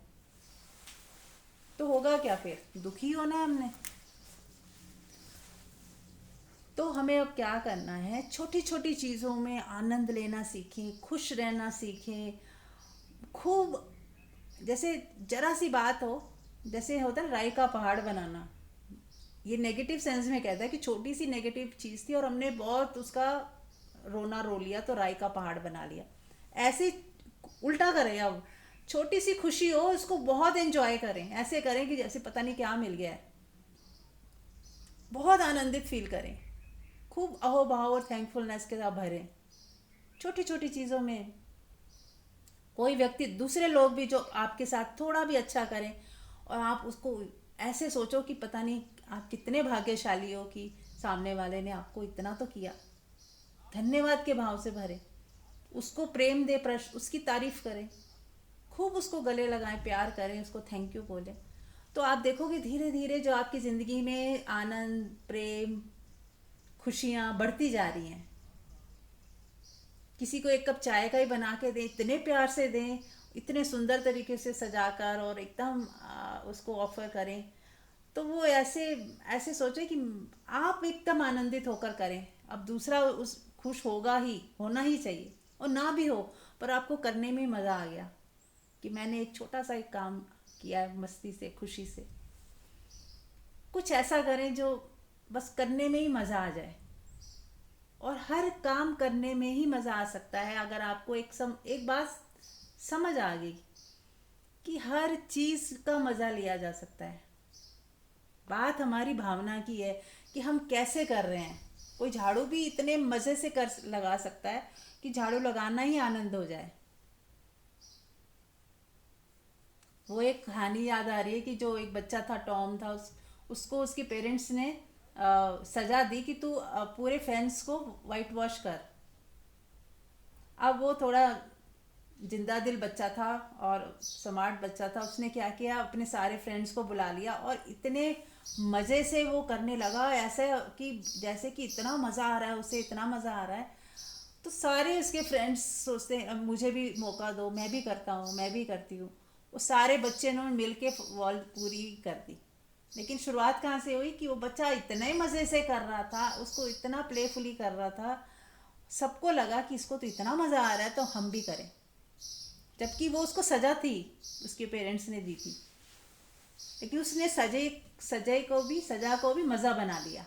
तो होगा क्या, फिर दुखी होना है हमने। तो हमें अब क्या करना है, छोटी छोटी चीज़ों में आनंद लेना सीखें, खुश रहना सीखें। खूब, जैसे जरा सी बात हो, जैसे होता है ना राई का पहाड़ बनाना, ये नेगेटिव सेंस में कहता है कि छोटी सी नेगेटिव चीज़ थी और हमने बहुत उसका रोना रो लिया तो राई का पहाड़ बना लिया। ऐसे उल्टा करें, अब छोटी सी खुशी हो उसको बहुत एंजॉय करें, ऐसे करें कि जैसे पता नहीं क्या मिल गया है, बहुत आनंदित फील करें, खूब अहोभाव और थैंकफुलनेस के साथ भरें छोटी छोटी चीज़ों में। कोई व्यक्ति, दूसरे लोग भी जो आपके साथ थोड़ा भी अच्छा करें, और आप उसको ऐसे सोचो कि पता नहीं आप कितने भाग्यशाली हो कि सामने वाले ने आपको इतना तो किया, धन्यवाद के भाव से भरे, उसको प्रेम दे, उसकी तारीफ करें, खूब उसको गले लगाएं, प्यार करें, उसको थैंक यू बोलें। तो आप देखोगे धीरे धीरे जो आपकी ज़िंदगी में आनंद, प्रेम, खुशियाँ बढ़ती जा रही हैं। किसी को एक कप चाय का ही बना के दें, इतने प्यार से दें, इतने सुंदर तरीके से सजाकर, और एकदम उसको ऑफर करें, तो वो ऐसे ऐसे सोचे कि आप एकदम आनंदित होकर करें। अब दूसरा उस खुश होगा ही, होना ही चाहिए, और ना भी हो पर आपको करने में मज़ा आ गया कि मैंने एक छोटा सा एक काम किया है, मस्ती से, खुशी से। कुछ ऐसा करें जो बस करने में ही मज़ा आ जाए, और हर काम करने में ही मज़ा आ सकता है अगर आपको एक बात समझ आ गई कि हर चीज़ का मज़ा लिया जा सकता है। बात हमारी भावना की है कि हम कैसे कर रहे हैं। कोई झाड़ू भी इतने मज़े से कर लगा सकता है कि झाड़ू लगाना ही आनंद हो जाए। वो एक कहानी याद आ रही है कि जो एक बच्चा था, टॉम था, उसको उसके पेरेंट्स ने सजा दी कि तू पूरे फेंस को वाइट वॉश कर। अब वो थोड़ा जिंदा दिल बच्चा था और स्मार्ट बच्चा था। उसने क्या किया, अपने सारे फ्रेंड्स को बुला लिया और इतने मज़े से वो करने लगा, ऐसे कि जैसे कि इतना मज़ा आ रहा है उसे, इतना मज़ा आ रहा है। तो सारे उसके फ्रेंड्स सोचते हैं अब मुझे भी मौका दो, मैं भी करता हूँ, मैं भी करती हूँ। वो सारे बच्चे ने मिल के वॉल पूरी कर दी। लेकिन शुरुआत कहाँ से हुई कि वो बच्चा इतने मज़े से कर रहा था, उसको इतना प्लेफुली कर रहा था, सबको लगा कि इसको तो इतना मज़ा आ रहा है तो हम भी करें। जबकि वो उसको सज़ा थी, उसके पेरेंट्स ने दी थी, लेकिन उसने सज़ा को भी मज़ा बना लिया।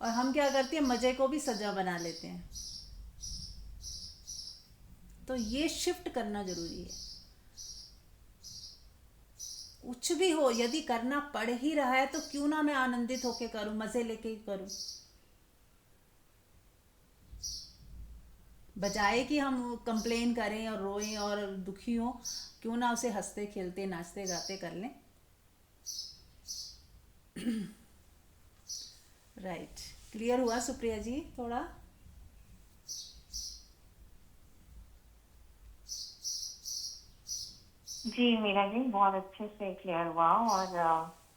और हम क्या करते हैं, मज़े को भी सज़ा बना लेते हैं। तो ये शिफ्ट करना ज़रूरी है। कुछ भी हो, यदि करना पड़ ही रहा है तो क्यों ना मैं आनंदित होके करूं, मज़े लेके करूं, बजाय कि हम कंप्लेन करें और रोएं और दुखी हों। क्यों ना उसे हंसते खेलते नाचते गाते कर लें। राइट, क्लियर हुआ सुप्रिया जी थोड़ा? जी मीरा जी, बहुत अच्छे से क्लियर हुआ। और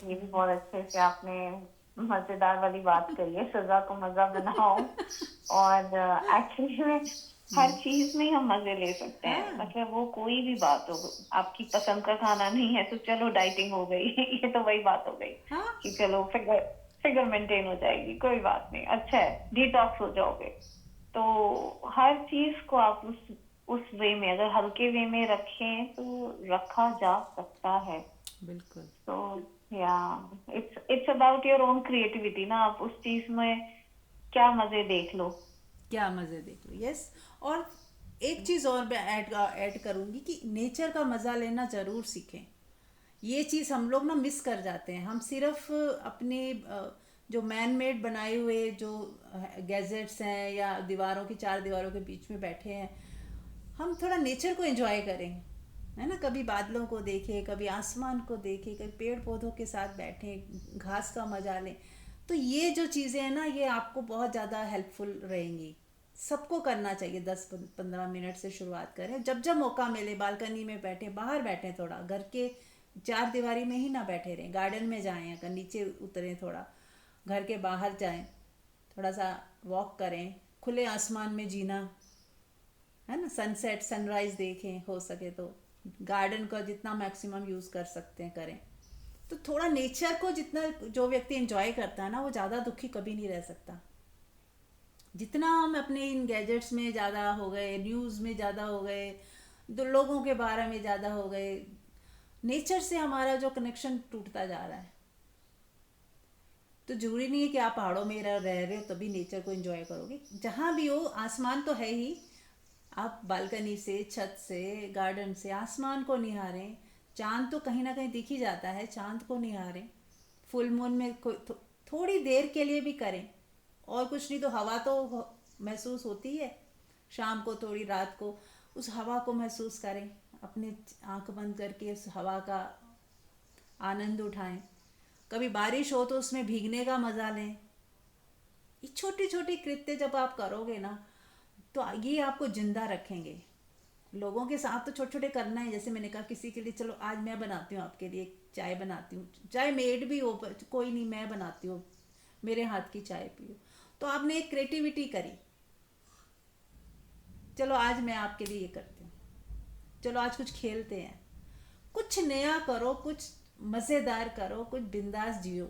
ये भी बहुत अच्छे से आपने मजेदार वाली बात करी है, सजा को मजा बनाओ। और एक्चुअली में हर चीज में हम मजे ले सकते हैं। हाँ मतलब वो कोई भी बात हो, आपकी पसंद का खाना नहीं है तो चलो डाइटिंग हो गई ये तो वही बात हो गई हाँ कि चलो फिगर फिगर मेंटेन हो जाएगी, कोई बात नहीं, अच्छा है, डिटॉक्स हो जाओगे। तो हर चीज को आप उस वे में अगर हल्के वे में रखें तो रखा जा सकता है। बिल्कुल। तो या it's about your own creativity ना, आप उस चीज में क्या मजे देख लो। क्या मज़े देख लो, यस। और एक चीज़ और मैं ऐड करूँगी कि नेचर का मज़ा लेना ज़रूर सीखें। ये चीज़ हम लोग ना मिस कर जाते हैं। हम सिर्फ अपने जो मैन मेड बनाए हुए जो गैजेट्स हैं या दीवारों की, चार दीवारों के बीच में बैठे हैं, हम थोड़ा नेचर को एंजॉय करें, है ना। कभी बादलों को देखें, कभी आसमान को देखें, कभी पेड़ पौधों के साथ बैठें, घास का मजा लें। तो ये जो चीज़ें हैं ना, ये आपको बहुत ज़्यादा हेल्पफुल रहेंगी। सबको करना चाहिए, 10-15 मिनट से शुरुआत करें। जब जब मौका मिले बालकनी में बैठे, बाहर बैठे, थोड़ा घर के चार दीवारी में ही ना बैठे रहें, गार्डन में जाएं, अगर नीचे उतरें थोड़ा, घर के बाहर जाएं, थोड़ा सा वॉक करें, खुले आसमान में जीना, है ना। सनसेट सनराइज देखें, हो सके तो गार्डन का जितना मैक्सिमम यूज़ कर सकते हैं करें। तो थोड़ा नेचर को जितना जो व्यक्ति एंजॉय करता है ना, वो ज़्यादा दुखी कभी नहीं रह सकता। जितना हम अपने इन गैजेट्स में ज़्यादा हो गए, न्यूज़ में ज़्यादा हो गए, दो लोगों के बारे में ज़्यादा हो गए, नेचर से हमारा जो कनेक्शन टूटता जा रहा है। तो जरूरी नहीं है कि आप पहाड़ों में रह रहे हो तभी नेचर को एंजॉय करोगे। जहाँ भी हो, आसमान तो है ही, आप बालकनी से, छत से, गार्डन से आसमान को निहारें। चांद तो कहीं ना कहीं दिख ही जाता है, चांद को निहारें। फुल मून में थोड़ी देर के लिए भी करें। और कुछ नहीं तो हवा तो महसूस होती है, शाम को थोड़ी रात को उस हवा को महसूस करें, अपने आंख बंद करके उस हवा का आनंद उठाएं। कभी बारिश हो तो उसमें भीगने का मज़ा लें। ये छोटी छोटी कृत्य जब आप करोगे ना, तो ये आपको जिंदा रखेंगे। लोगों के साथ तो छोटे छोटे करना है, जैसे मैंने कहा किसी के लिए, चलो आज मैं बनाती हूँ आपके लिए चाय बनाती हूँ, चाहे मेड भी हो पर कोई नहीं, मैं बनाती हूँ, मेरे हाथ की चाय पियो। तो आपने एक क्रिएटिविटी करी, चलो आज मैं आपके लिए ये करती हूँ, चलो आज कुछ खेलते हैं, कुछ नया करो, कुछ मज़ेदार करो, कुछ बिंदास जियो।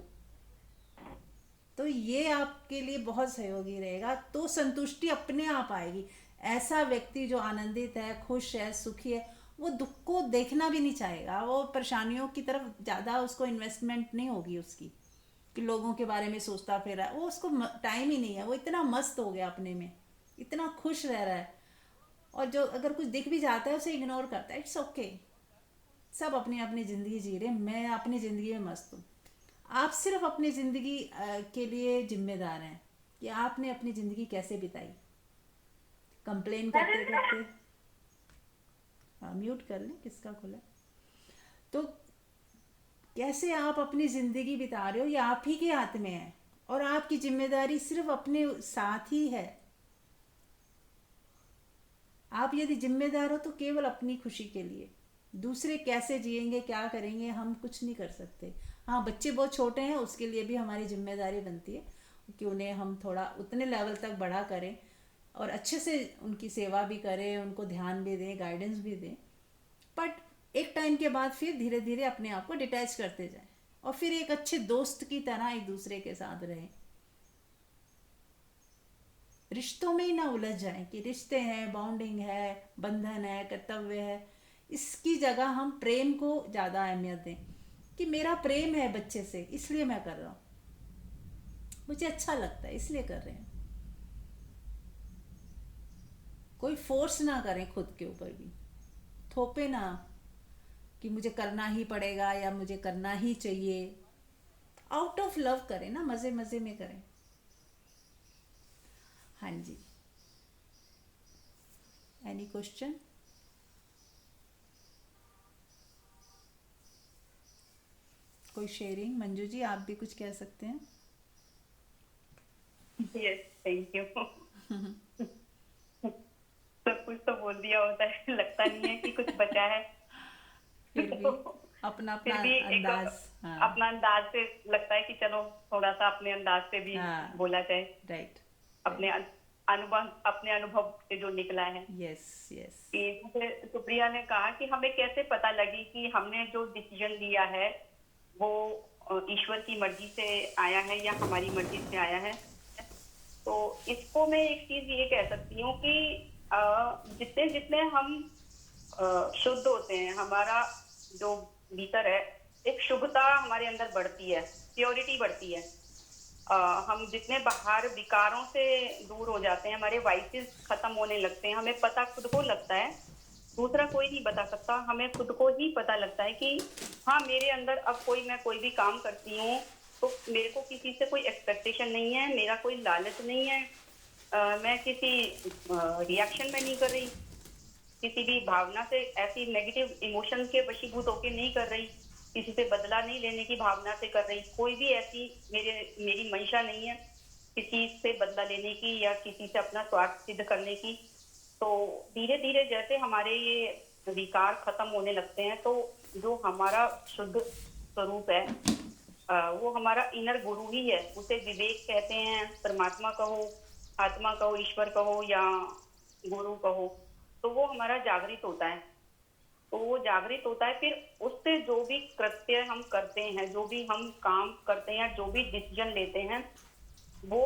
तो ये आपके लिए बहुत सहयोगी रहेगा। तो संतुष्टि अपने आप आएगी। ऐसा व्यक्ति जो आनंदित है, खुश है, सुखी है, वो दुख को देखना भी नहीं चाहेगा। वो परेशानियों की तरफ ज़्यादा उसको इन्वेस्टमेंट नहीं होगी उसकी, कि लोगों के बारे में सोचता फिर रहा है, वो उसको टाइम ही नहीं है। वो इतना मस्त हो गया अपने में, इतना खुश रह रहा है। और जो अगर कुछ दिख भी जाता है उसे इग्नोर करता है, इट्स ओके। सब अपनी अपनी ज़िंदगी जी रहे, मैं अपनी ज़िंदगी में मस्त हूँ। आप सिर्फ अपनी ज़िंदगी के लिए जिम्मेदार हैं कि आपने अपनी ज़िंदगी कैसे बिताई। कंप्लेन करते करते, हाँ म्यूट कर लें, किसका खुला है? तो कैसे आप अपनी ज़िंदगी बिता रहे हो, ये आप ही के हाथ में है। और आपकी जिम्मेदारी सिर्फ अपने साथ ही है। आप यदि जिम्मेदार हो तो केवल अपनी खुशी के लिए। दूसरे कैसे जिएंगे, क्या करेंगे, हम कुछ नहीं कर सकते। हाँ, बच्चे बहुत छोटे हैं, उसके लिए भी हमारी जिम्मेदारी बनती है कि उन्हें हम थोड़ा उतने लेवल तक बड़ा करें और अच्छे से उनकी सेवा भी करें, उनको ध्यान भी दें, गाइडेंस भी दें। बट एक टाइम के बाद फिर धीरे धीरे अपने आप को डिटैच करते जाएं और फिर एक अच्छे दोस्त की तरह एक दूसरे के साथ रहें। रिश्तों में ही ना उलझ जाएं कि रिश्ते हैं, बॉन्डिंग है, बंधन है, कर्तव्य है। इसकी जगह हम प्रेम को ज़्यादा अहमियत दें कि मेरा प्रेम है बच्चे से, इसलिए मैं कर रहा हूँ, मुझे अच्छा लगता है इसलिए कर रहे हैं। कोई फोर्स ना करें खुद के ऊपर भी, थोपे ना कि मुझे करना ही पड़ेगा या मुझे करना ही चाहिए। आउट ऑफ लव करें ना, मज़े मज़े में करें। हाँ जी, एनी क्वेश्चन? कोई शेयरिंग? मंजू जी आप भी कुछ कह सकते हैं। Yes, thank you. सब कुछ तो बोल दिया होता है, लगता नहीं है कि कुछ बचा है। फिर भी तो अपना अपना फिर भी एक अंदाज। हाँ अपना अंदाज से लगता है कि चलो थोड़ा सा अपने अंदाज से भी हाँ, बोला जाए, राइट अपने अनुभव से जो निकला है। Yes yes. कि जैसे सुप्रिया ने कहा कि हमें कैसे पता लगे कि हमने जो डिसीजन लिया है वो ईश्वर की मर्जी से आया है या हमारी मर्जी से आया है। तो इसको मैं एक चीज ये कह सकती हूँ कि जितने जितने हम शुद्ध होते हैं, हमारा जो भीतर है एक शुद्धता हमारे अंदर बढ़ती है, प्योरिटी बढ़ती है। हम जितने बाहर विकारों से दूर हो जाते हैं, हमारे वाइसेस खत्म होने लगते हैं, हमें पता खुद को लगता है, दूसरा कोई नहीं बता सकता, हमें खुद को ही पता लगता है कि हाँ मेरे अंदर अब मैं कोई भी काम करती हूँ तो मेरे को किसी से कोई एक्सपेक्टेशन नहीं है, मेरा कोई लालच नहीं है, मैं किसी रिएक्शन में नहीं कर रही, किसी भी भावना से ऐसी नेगेटिव इमोशन के वशीभूत होके नहीं कर रही, किसी से बदला नहीं लेने की भावना से कर रही, कोई भी ऐसी मेरी मंशा नहीं है किसी से बदला लेने की या किसी से अपना स्वार्थ सिद्ध करने की। तो धीरे धीरे जैसे हमारे ये विकार खत्म होने लगते हैं तो जो हमारा शुद्ध स्वरूप है वो हमारा इनर गुरु ही है, उसे विवेक कहते हैं, परमात्मा कहो, आत्मा कहो, ईश्वर कहो या गुरु कहो। तो वो हमारा जागृत होता है, तो वो जागृत होता है, फिर उससे जो भी कृत्य हम करते हैं, जो भी हम काम करते हैं, जो भी डिसीजन लेते हैं वो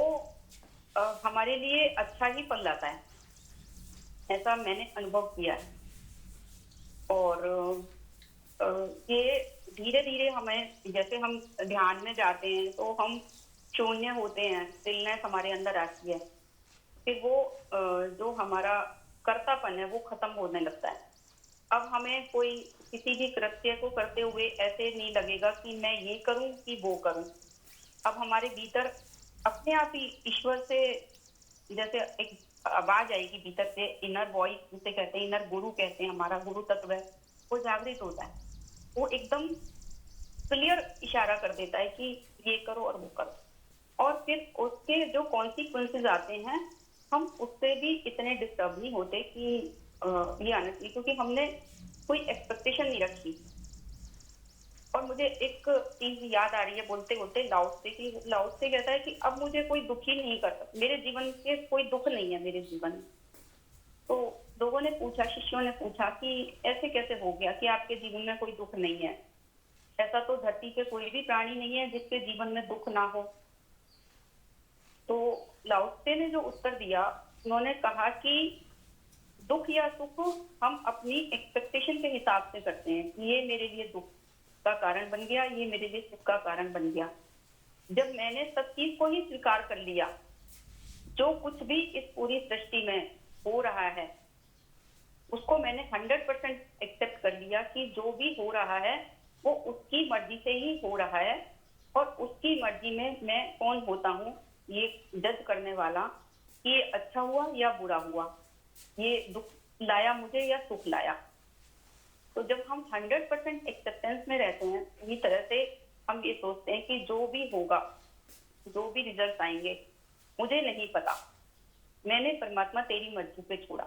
हमारे लिए अच्छा ही फल लाता है, ऐसा मैंने अनुभव किया है। और ये धीरे धीरे हमें, जैसे हम ध्यान में जाते हैं तो हम शून्य होते हैं, स्टिलनेस हमारे अंदर आती है, फिर वो जो हमारा कर्तापन है वो खत्म होने लगता है। अब हमें कोई किसी भी कृत्य को करते हुए ऐसे नहीं लगेगा कि मैं ये करूं कि वो करूं। अब हमारे भीतर अपने आप ही ईश्वर से जैसे एक आवाज आएगी भीतर से, इनर वॉइस जिसे कहते हैं, इनर गुरु कहते हैं, हमारा गुरु तत्व है, वो जागृत होता है, वो एकदम क्लियर इशारा कर देता है कि ये करो और वो करो। और फिर उसके जो कॉन्सिक्वेंसेज आते हैं हम उससे भी इतने डिस्टर्ब नहीं होते कि ये ऑनेस्टली, क्योंकि हमने कोई एक्सपेक्टेशन नहीं रखी। और मुझे एक चीज याद आ रही है बोलते बोलते, लाउड से कहता है कि अब मुझे कोई दुखी नहीं कर सकता, मेरे जीवन के कोई दुख नहीं है मेरे जीवन में। तो लोगों ने पूछा, शिष्यों ने पूछा कि ऐसे कैसे हो गया कि आपके जीवन में कोई दुख नहीं है, ऐसा तो धरती पे कोई भी प्राणी नहीं है जिसके जीवन में दुख ना हो। तो लाउत्से ने जो उत्तर दिया, उन्होंने कहा कि दुख या सुख हम अपनी एक्सपेक्टेशन के हिसाब से करते हैं कि ये मेरे लिए दुख का कारण बन गया, ये मेरे लिए सुख का कारण बन गया। जब मैंने सब चीज को ही स्वीकार कर लिया, जो कुछ भी इस पूरी सृष्टि में हो रहा है उसको मैंने 100% एक्सेप्ट कर लिया कि जो भी हो रहा है वो उसकी मर्जी से ही हो रहा है, और उसकी मर्जी में मैं कौन होता हूँ ये जज करने वाला कि ये अच्छा हुआ या बुरा हुआ, ये दुख लाया मुझे या सुख लाया। तो जब हम 100% एक्सेप्टेंस में रहते हैं, इसी तरह से हम ये सोचते हैं कि जो भी होगा, जो भी रिजल्ट आएंगे मुझे नहीं पता, मैंने परमात्मा तेरी मर्जी पे छोड़ा।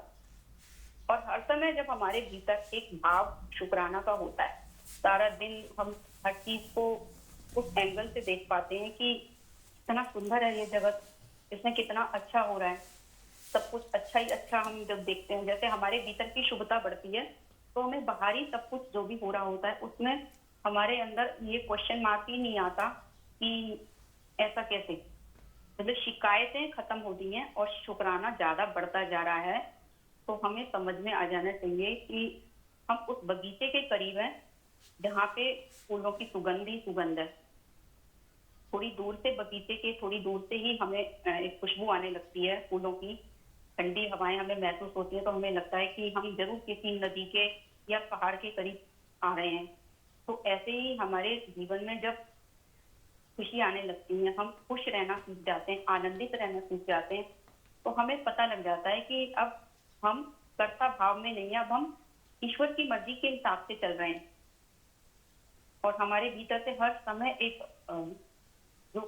और हर समय जब हमारे भीतर एक भाव शुक्राना का होता है, सारा दिन हम हर चीज को उस एंगल से देख पाते हैं कि कितना सुंदर है ये जगत, इसमें कितना अच्छा हो रहा है, सब कुछ अच्छा ही अच्छा हम जब देखते हैं, जैसे हमारे भीतर की शुभता बढ़ती है, तो हमें बाहरी सब कुछ जो भी हो रहा होता है उसमें हमारे अंदर ये क्वेश्चन मार्क ही नहीं आता कि ऐसा कैसे, मतलब शिकायतें खत्म होती हैं और शुक्राना ज्यादा बढ़ता जा रहा है। तो हमें समझ में आ जाना चाहिए कि हम उस बगीचे के करीब हैं जहाँ पे फूलों की सुगंध ही सुगंध है। थोड़ी दूर से बगीचे के थोड़ी दूर से ही हमें एक खुशबू आने लगती है फूलों की, ठंडी हवाएं हमें महसूस होती है, तो हमें लगता है कि हम जरूर किसी नदी के या पहाड़ के करीब आ रहे हैं। तो ऐसे ही हमारे जीवन में जब खुशी आने लगती है, हम खुश रहना सीख जाते हैं, आनंदित रहना सीख जाते हैं, तो हमें पता लग जाता है कि अब हम कर्ता भाव में नहीं है, अब हम ईश्वर की मर्जी के हिसाब से चल रहे हैं। और हमारे भीतर से हर समय एक जो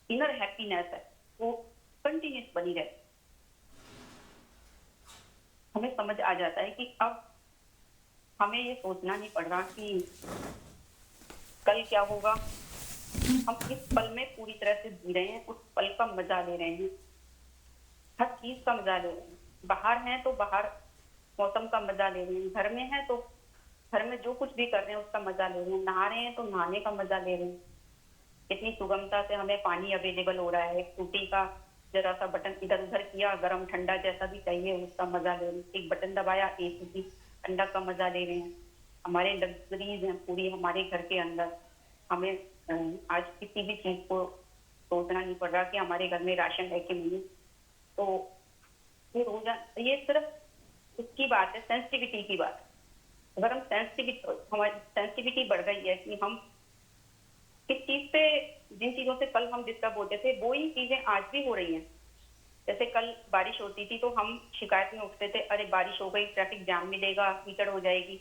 इनर हैप्पीनेस है वो कंटिन्यूस बनी रहे। हमें समझ आ जाता है कि अब हमें ये सोचना नहीं पड़ रहा कि कल क्या होगा, हम इस पल में पूरी तरह से जी रहे हैं, उस पल का मजा ले रहे हैं, हर चीज का मजा ले रहे हैं। बाहर हैं तो बाहर मौसम का मजा ले रहे हैं, घर में हैं तो घर में जो कुछ भी कर रहे हैं उसका मजा ले रहे हैं, नहा रहे हैं तो नहाने का मजा ले रहे हैं। इतनी सुगमता से हमें पानी अवेलेबल हो रहा है, टूटी का जरा सा बटन इधर उधर किया, गर्म ठंडा जैसा भी चाहिए उसका मजा ले रहे हैं, एक बटन दबाया एसी की ठंडा का मजा ले रहे हैं। हमारे लग्जरीज हैं पूरी हमारे घर के अंदर। हमें आज किसी भी चीज को सोचना नहीं पड़ रहा कि हमारे घर में राशन है कि नहीं। तो ये रोजाना ये सिर्फ उसकी बात है, सेंसिटिविटी की बात है। अगर हम हमारी सेंसिटिविटी बढ़ गई है कि हम किस चीज पे, जिन चीजों से कल हम डिस्टर्ब होते थे वो ही चीजें आज भी हो रही हैं। जैसे कल बारिश होती थी तो हम शिकायत में उठते थे, अरे बारिश हो गई, ट्रैफिक जाम मिलेगा, कीचड़ हो जाएगी।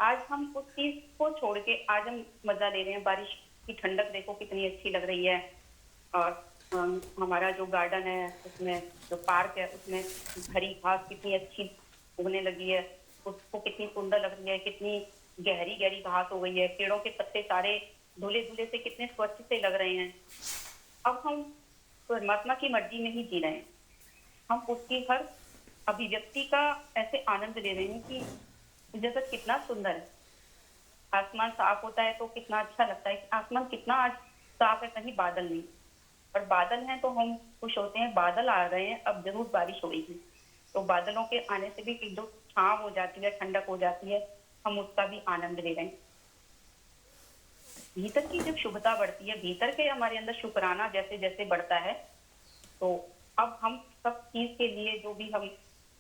आज हम उस चीज को छोड़ के आज हम मजा ले रहे हैं, बारिश की ठंडक देखो कितनी अच्छी लग रही है। और हमारा जो गार्डन है उसमें, जो पार्क है उसमें हरी घास कितनी अच्छी उगने लगी है, उसको कितनी सुंदर लग रही है, कितनी गहरी गहरी घास हो गई है, पेड़ों के पत्ते सारे धुले धुले से कितने स्वच्छ से लग रहे हैं। अब हम परमात्मा की मर्जी में ही जी रहे हैं, हम उसकी हर अभिव्यक्ति का ऐसे आनंद ले रहे हैं कि जगत कितना सुंदर है। आसमान साफ होता है तो कितना अच्छा लगता है, आसमान कितना आज साफ है, कहीं बादल नहीं, और बादल हैं तो हम खुश होते हैं, बादल आ रहे हैं अब जरूर बारिश होगी। तो बादलों के आने से भी जो छांव हो जाती है, ठंडक हो जाती है, हम उसका भी आनंद ले रहे हैं। भीतर की जब शुभता बढ़ती है, भीतर के हमारे अंदर शुक्राना जैसे जैसे बढ़ता है, तो अब हम सब चीज के लिए जो भी हम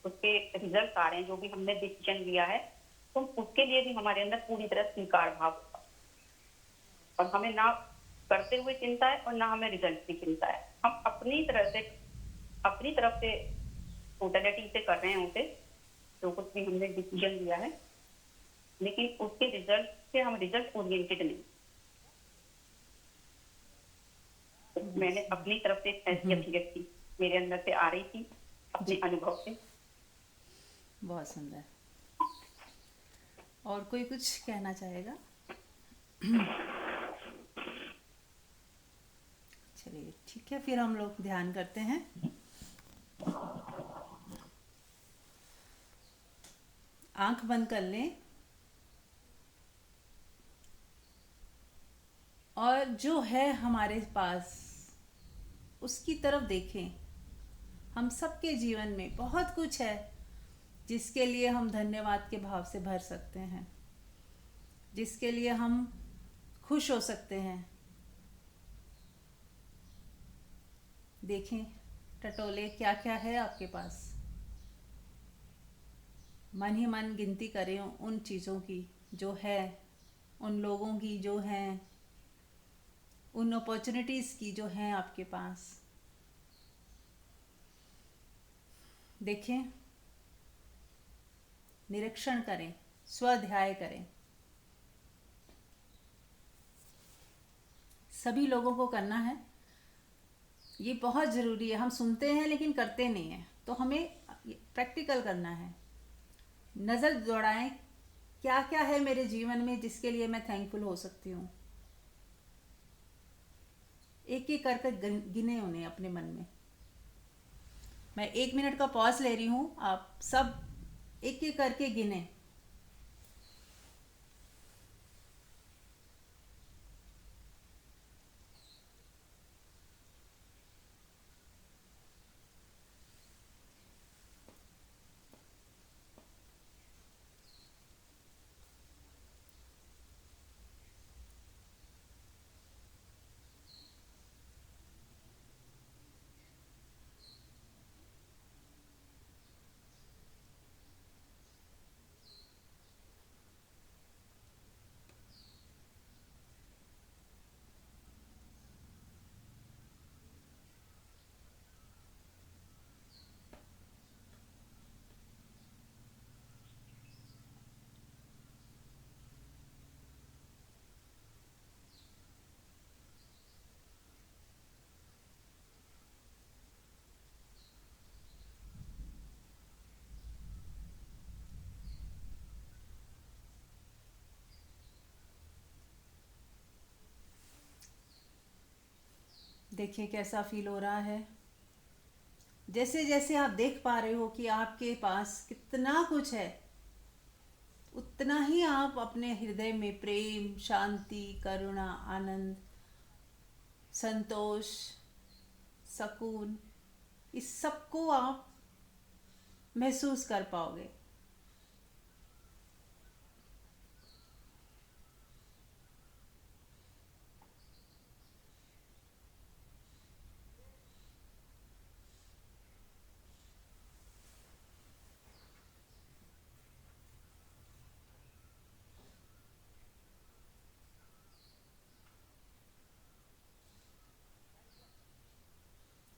उसके रिजल्ट आ रहे हैं, जो भी हमने डिसीजन लिया है, तो उसके लिए भी हमारे अंदर पूरी तरह स्वीकार भाव होगा। और हमें ना करते हुए चिंता है और ना हमें रिजल्ट की चिंता है। हम अपनी तरह से, अपनी तरफ से टोटलिटी से कर रहे हैं उसे, जो कुछ भी हमने डिसीजन लिया है, लेकिन उसके रिजल्ट से हम रिजल्ट ओरिएंटेड नहीं। मैंने अपनी तरफ से ऐसी अभिव्यक्ति मेरे अंदर से आ रही थी अपने अनुभव से। बहुत सुंदर। और कोई कुछ कहना चाहेगा? चलिए ठीक है, फिर हम लोग ध्यान करते हैं। आंख बंद कर लें और जो है हमारे पास उसकी तरफ देखें। हम सबके जीवन में बहुत कुछ है जिसके लिए हम धन्यवाद के भाव से भर सकते हैं, जिसके लिए हम खुश हो सकते हैं। देखें टटोले क्या क्या है आपके पास, मन ही मन गिनती करें उन चीज़ों की जो है, उन लोगों की जो हैं, उन अपॉर्चुनिटीज़ की जो हैं आपके पास। देखें, निरीक्षण करें, स्वाध्याय करें। सभी लोगों को करना है, ये बहुत ज़रूरी है। हम सुनते हैं लेकिन करते नहीं हैं, तो हमें प्रैक्टिकल करना है। नज़र दौड़ाएं, क्या क्या है मेरे जीवन में जिसके लिए मैं थैंकफुल हो सकती हूँ। एक एक करके गिने उन्हें अपने मन में। मैं 1 मिनट का पॉज ले रही हूँ, आप सब एक एक करके गिने। देखिए कैसा फील हो रहा है। जैसे जैसे आप देख पा रहे हो कि आपके पास कितना कुछ है, उतना ही आप अपने हृदय में प्रेम, शांति, करुणा, आनंद, संतोष, सुकून, इस सब को आप महसूस कर पाओगे।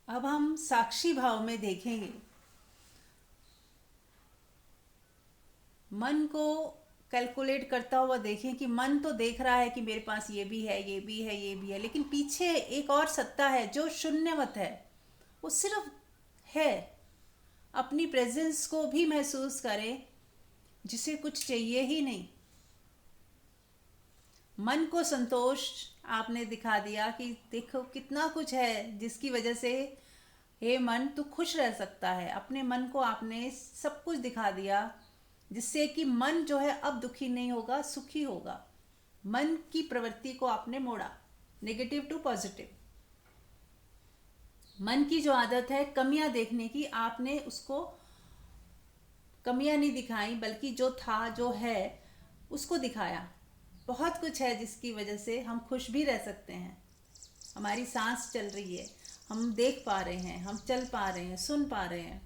अब हम साक्षी भाव में देखेंगे। मन को कैलकुलेट करता हुआ देखें कि मन तो देख रहा है कि मेरे पास ये भी है, ये भी है, ये भी है, लेकिन पीछे एक और सत्ता है जो शून्यवत है। वो सिर्फ है। अपनी प्रेजेंस को भी महसूस करें, जिसे कुछ चाहिए ही नहीं। मन को संतोष आपने दिखा दिया कि देखो कितना कुछ है जिसकी वजह से हे मन तू खुश रह सकता है। अपने मन को आपने सब कुछ दिखा दिया जिससे कि मन जो है अब दुखी नहीं होगा, सुखी होगा। मन की प्रवृत्ति को आपने मोड़ा, नेगेटिव टू पॉजिटिव। मन की जो आदत है कमियां देखने की, आपने उसको कमियां नहीं दिखाई, बल्कि जो था जो है उसको दिखाया। बहुत कुछ है जिसकी वजह से हम खुश भी रह सकते हैं। हमारी सांस चल रही है, हम देख पा रहे हैं, हम चल पा रहे हैं, सुन पा रहे हैं।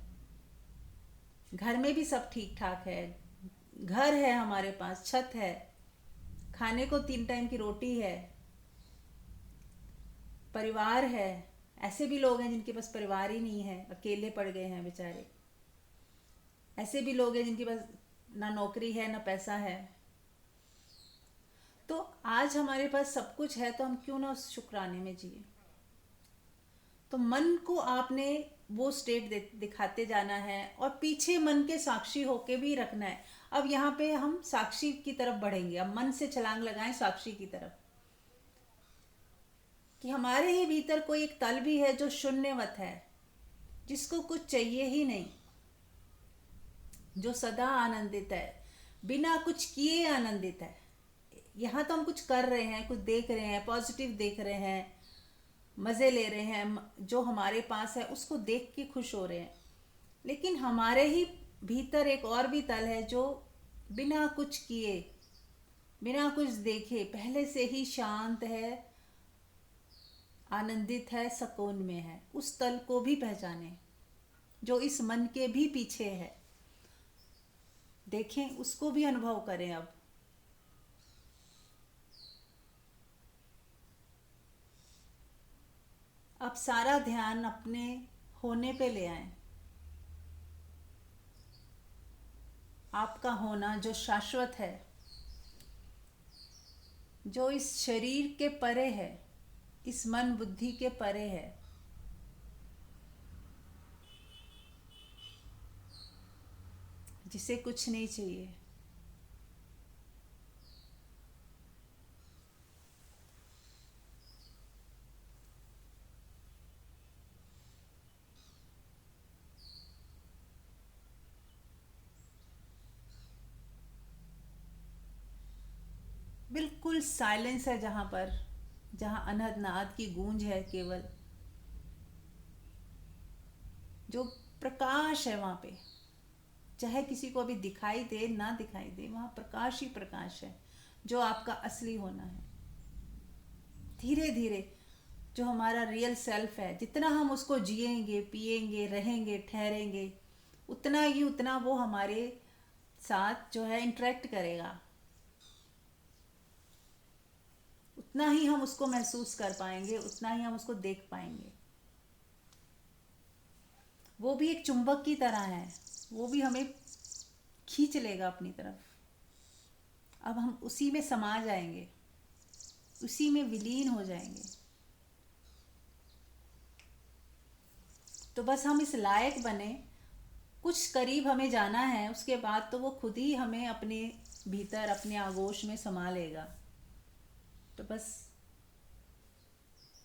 घर में भी सब ठीक ठाक है। घर है हमारे पास, छत है, खाने को 3 टाइम की रोटी है, परिवार है। ऐसे भी लोग हैं जिनके पास परिवार ही नहीं है, अकेले पड़ गए हैं बेचारे। ऐसे भी लोग हैं जिनके पास ना नौकरी है ना पैसा है। तो आज हमारे पास सब कुछ है, तो हम क्यों ना उस शुक्राने में जिए। तो मन को आपने वो स्टेट दिखाते जाना है और पीछे मन के साक्षी होके भी रखना है। अब यहाँ पे हम साक्षी की तरफ बढ़ेंगे। अब मन से छलांग लगाएं साक्षी की तरफ, कि हमारे ही भीतर कोई एक तल भी है जो शून्यवत है, जिसको कुछ चाहिए ही नहीं, जो सदा आनंदित है, बिना कुछ किए आनंदित है। यहाँ तो हम कुछ कर रहे हैं, कुछ देख रहे हैं, पॉजिटिव देख रहे हैं, मज़े ले रहे हैं, जो हमारे पास है उसको देख के खुश हो रहे हैं। लेकिन हमारे ही भीतर एक और भी तल है जो बिना कुछ किए, बिना कुछ देखे पहले से ही शांत है, आनंदित है, सुकून में है। उस तल को भी पहचानें जो इस मन के भी पीछे है। देखें, उसको भी अनुभव करें। अब सारा ध्यान अपने होने पे ले आएं। आपका होना जो शाश्वत है, जो इस शरीर के परे है, इस मन बुद्धि के परे है। जिसे कुछ नहीं चाहिए। बिल्कुल साइलेंस है जहाँ पर, जहाँ अनहद नाद की गूंज है केवल, जो प्रकाश है वहाँ पे, चाहे किसी को अभी दिखाई दे ना दिखाई दे, वहाँ प्रकाश ही प्रकाश है, जो आपका असली होना है। धीरे धीरे जो हमारा रियल सेल्फ है, जितना हम उसको जिएंगे, पिएंगे, रहेंगे, ठहरेंगे, उतना वो हमारे साथ जो है इंटरेक्ट करेगा, उतना ही हम उसको महसूस कर पाएंगे, उतना ही हम उसको देख पाएंगे। वो भी एक चुंबक की तरह है, वो भी हमें खींच लेगा अपनी तरफ। अब हम उसी में समा जाएंगे, उसी में विलीन हो जाएंगे। तो बस हम इस लायक बने, कुछ करीब हमें जाना है, उसके बाद तो वो खुद ही हमें अपने भीतर, अपने आगोश में समा लेगा। तो बस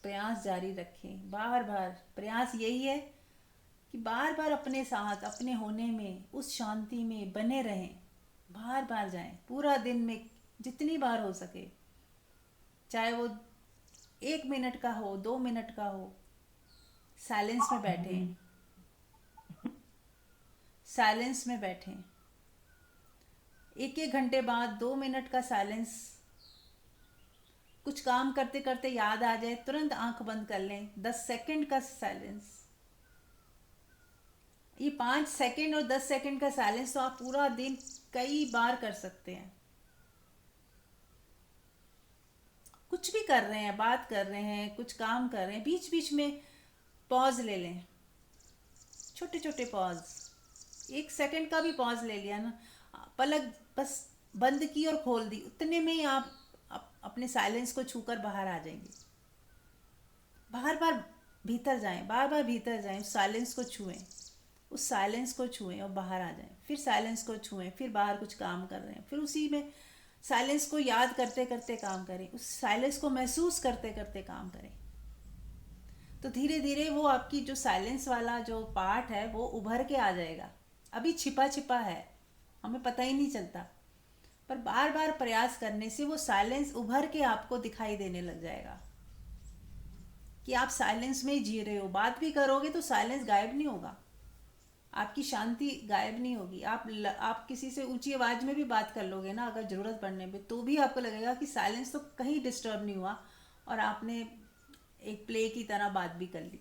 प्रयास जारी रखें, बार बार प्रयास यही है कि बार बार अपने साथ, अपने होने में, उस शांति में बने रहें, बार बार जाएं, पूरा दिन में जितनी बार हो सके, चाहे वो 1 मिनट का हो, 2 मिनट का हो, साइलेंस में बैठें, साइलेंस में बैठें। 1-1 घंटे बाद 2 मिनट का साइलेंस, कुछ काम करते करते याद आ जाए, तुरंत आंख बंद कर लें, 10 सेकंड का साइलेंस। ये 5 सेकंड और 10 सेकंड का साइलेंस तो आप पूरा दिन कई बार कर सकते हैं। कुछ भी कर रहे हैं, बात कर रहे हैं, कुछ काम कर रहे हैं, बीच बीच में पॉज ले लें, छोटे छोटे पॉज। 1 सेकंड का भी पॉज ले लिया ना, पलक बस बंद की और खोल दी, उतने में ही आप अपने साइलेंस को छूकर बाहर आ जाएंगे। बार बार भीतर जाएं, बार बार भीतर जाएं, उस साइलेंस को छुएं, उस साइलेंस को छुएं और बाहर आ जाएं। फिर साइलेंस को छुएं, फिर बाहर कुछ काम कर रहे हैं, फिर उसी में साइलेंस को याद करते करते काम करें, उस साइलेंस को महसूस करते करते काम करें। तो धीरे धीरे वो आपकी जो साइलेंस वाला जो पार्ट है वो उभर के आ जाएगा। अभी छिपा छिपा है, हमें पता ही नहीं चलता, पर बार बार प्रयास करने से वो साइलेंस उभर के आपको दिखाई देने लग जाएगा कि आप साइलेंस में ही जी रहे हो। बात भी करोगे तो साइलेंस गायब नहीं होगा, आपकी शांति गायब नहीं होगी। आप किसी से ऊंची आवाज़ में भी बात कर लोगे ना, अगर ज़रूरत पड़ने पे, तो भी आपको लगेगा कि साइलेंस तो कहीं डिस्टर्ब नहीं हुआ और आपने एक प्ले की तरह बात भी कर ली।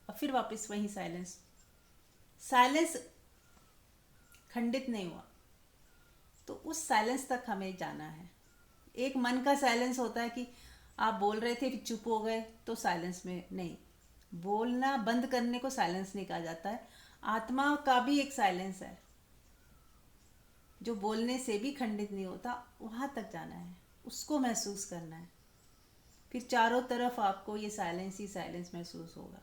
और फिर वापस वही साइलेंस, साइलेंस खंडित नहीं हुआ। तो उस साइलेंस तक हमें जाना है। एक मन का साइलेंस होता है कि आप बोल रहे थे फिर चुप हो गए, तो साइलेंस में नहीं। बोलना बंद करने को साइलेंस नहीं कहा जाता है। आत्मा का भी एक साइलेंस है जो बोलने से भी खंडित नहीं होता, वहाँ तक जाना है, उसको महसूस करना है। फिर चारों तरफ आपको ये साइलेंस ही साइलेंस महसूस होगा।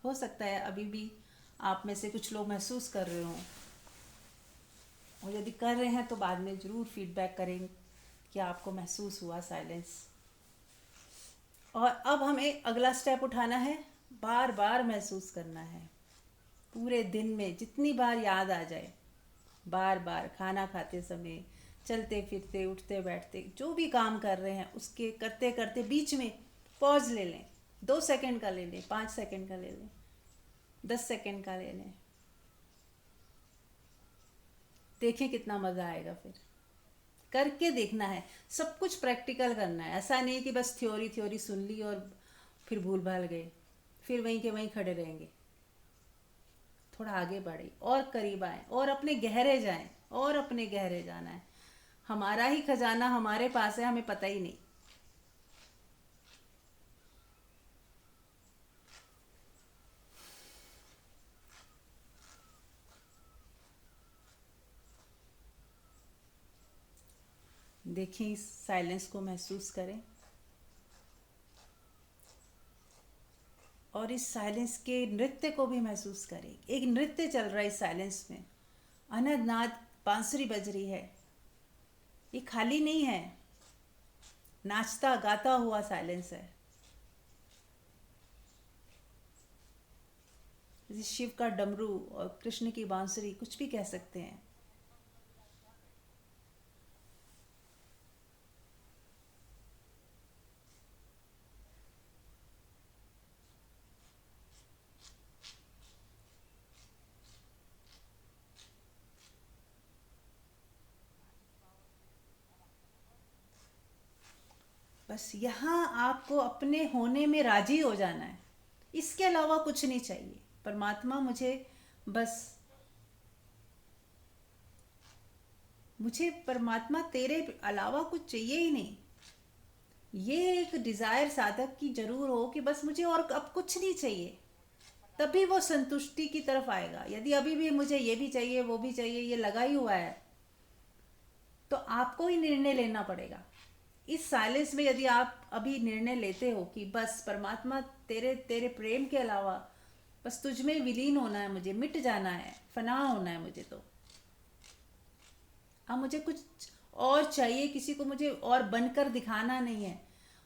हो सकता है अभी भी आप में से कुछ लोग महसूस कर रहे हों, और यदि कर रहे हैं तो बाद में ज़रूर फीडबैक करें कि आपको महसूस हुआ साइलेंस। और अब हमें अगला स्टेप उठाना है, बार बार महसूस करना है, पूरे दिन में जितनी बार याद आ जाए, बार बार खाना खाते समय, चलते फिरते, उठते बैठते, जो भी काम कर रहे हैं उसके करते करते बीच में पॉज ले लें। 2 सेकंड का ले लें, 5 सेकंड का ले लें, 10 सेकंड का ले लें। देखें कितना मज़ा आएगा। फिर करके देखना है, सब कुछ प्रैक्टिकल करना है। ऐसा नहीं कि बस थ्योरी थ्योरी सुन ली और फिर भूल भाल गए, फिर वहीं के वहीं खड़े रहेंगे। थोड़ा आगे बढ़े और करीब आए और अपने गहरे जाएं और अपने गहरे जाना है। हमारा ही खजाना हमारे पास है, हमें पता ही नहीं। देखें, इस साइलेंस को महसूस करें और इस साइलेंस के नृत्य को भी महसूस करें। एक नृत्य चल रहा है इस साइलेंस में, अनहद बांसुरी बज रही है, ये खाली नहीं है, नाचता गाता हुआ साइलेंस है। जैसे शिव का डमरू और कृष्ण की बांसुरी, कुछ भी कह सकते हैं। बस यहाँ आपको अपने होने में राजी हो जाना है, इसके अलावा कुछ नहीं चाहिए। परमात्मा मुझे परमात्मा तेरे अलावा कुछ चाहिए ही नहीं। ये एक डिज़ायर साधक की जरूर हो कि बस मुझे और अब कुछ नहीं चाहिए, तभी वो संतुष्टि की तरफ आएगा। यदि अभी भी मुझे ये भी चाहिए वो भी चाहिए, ये लगा ही हुआ है, तो आपको ही निर्णय लेना पड़ेगा। इस साइलेंस में यदि आप अभी निर्णय लेते हो कि बस परमात्मा तेरे प्रेम के अलावा बस तुझ में विलीन होना है, मुझे मिट जाना है, फना होना है मुझे, तो अब मुझे कुछ और चाहिए, किसी को मुझे और बनकर दिखाना नहीं है,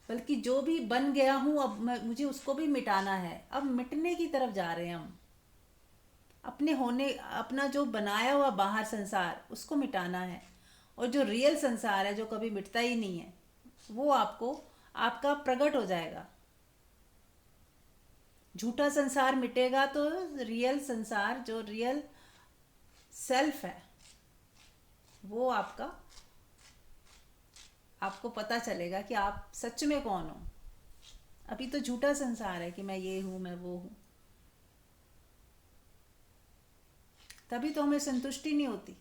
बल्कि जो भी बन गया हूँ अब मुझे उसको भी मिटाना है। अब मिटने की तरफ जा रहे हैं हम। अपने होने, अपना जो बनाया हुआ बाहर संसार, उसको मिटाना है। और जो रियल संसार है, जो कभी मिटता ही नहीं है, वो आपका प्रकट हो जाएगा। झूठा संसार मिटेगा तो रियल संसार, जो रियल सेल्फ है, वो आपको पता चलेगा कि आप सच में कौन हो। अभी तो झूठा संसार है कि मैं ये हूं, मैं वो हूं, तभी तो हमें संतुष्टि नहीं होती,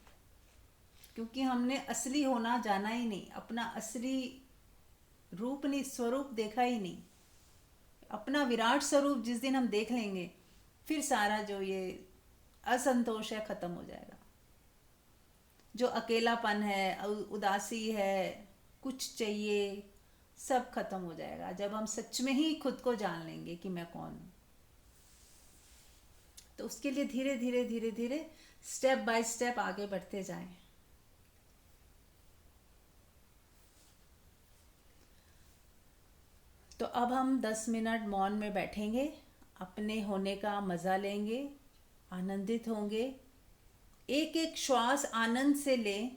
क्योंकि हमने असली होना जाना ही नहीं, अपना असली रूप नहीं, स्वरूप देखा ही नहीं। अपना विराट स्वरूप जिस दिन हम देख लेंगे, फिर सारा जो ये असंतोष है खत्म हो जाएगा। जो अकेलापन है, उदासी है, कुछ चाहिए, सब खत्म हो जाएगा जब हम सच में ही खुद को जान लेंगे कि मैं कौन हूँ। तो उसके लिए धीरे धीरे धीरे धीरे स्टेप बाय स्टेप आगे बढ़ते जाएं। तो अब हम 10 मिनट मौन में बैठेंगे, अपने होने का मज़ा लेंगे, आनंदित होंगे। एक एक श्वास आनंद से लें,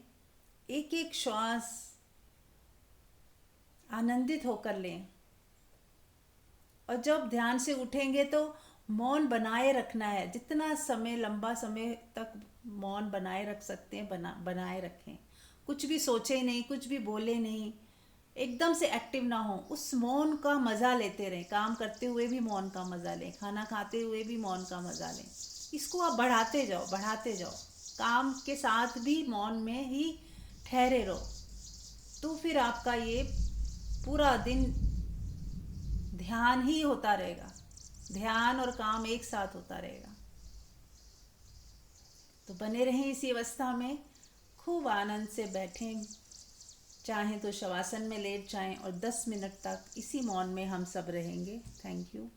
एक एक श्वास आनंदित होकर लें। और जब ध्यान से उठेंगे तो मौन बनाए रखना है, जितना समय, लंबा समय तक मौन बनाए रख सकते हैं बनाए रखें। कुछ भी सोचे नहीं, कुछ भी बोले नहीं, एकदम से एक्टिव ना हो, उस मौन का मज़ा लेते रहें। काम करते हुए भी मौन का मज़ा लें, खाना खाते हुए भी मौन का मज़ा लें। इसको आप बढ़ाते जाओ। काम के साथ भी मौन में ही ठहरे रहो, तो फिर आपका ये पूरा दिन ध्यान ही होता रहेगा। ध्यान और काम एक साथ होता रहेगा। तो बने रहें इसी अवस्था में, खूब आनंद से बैठें, चाहें तो शवासन में लेट जाएं और 10 मिनट तक इसी मौन में हम सब रहेंगे। Thank you.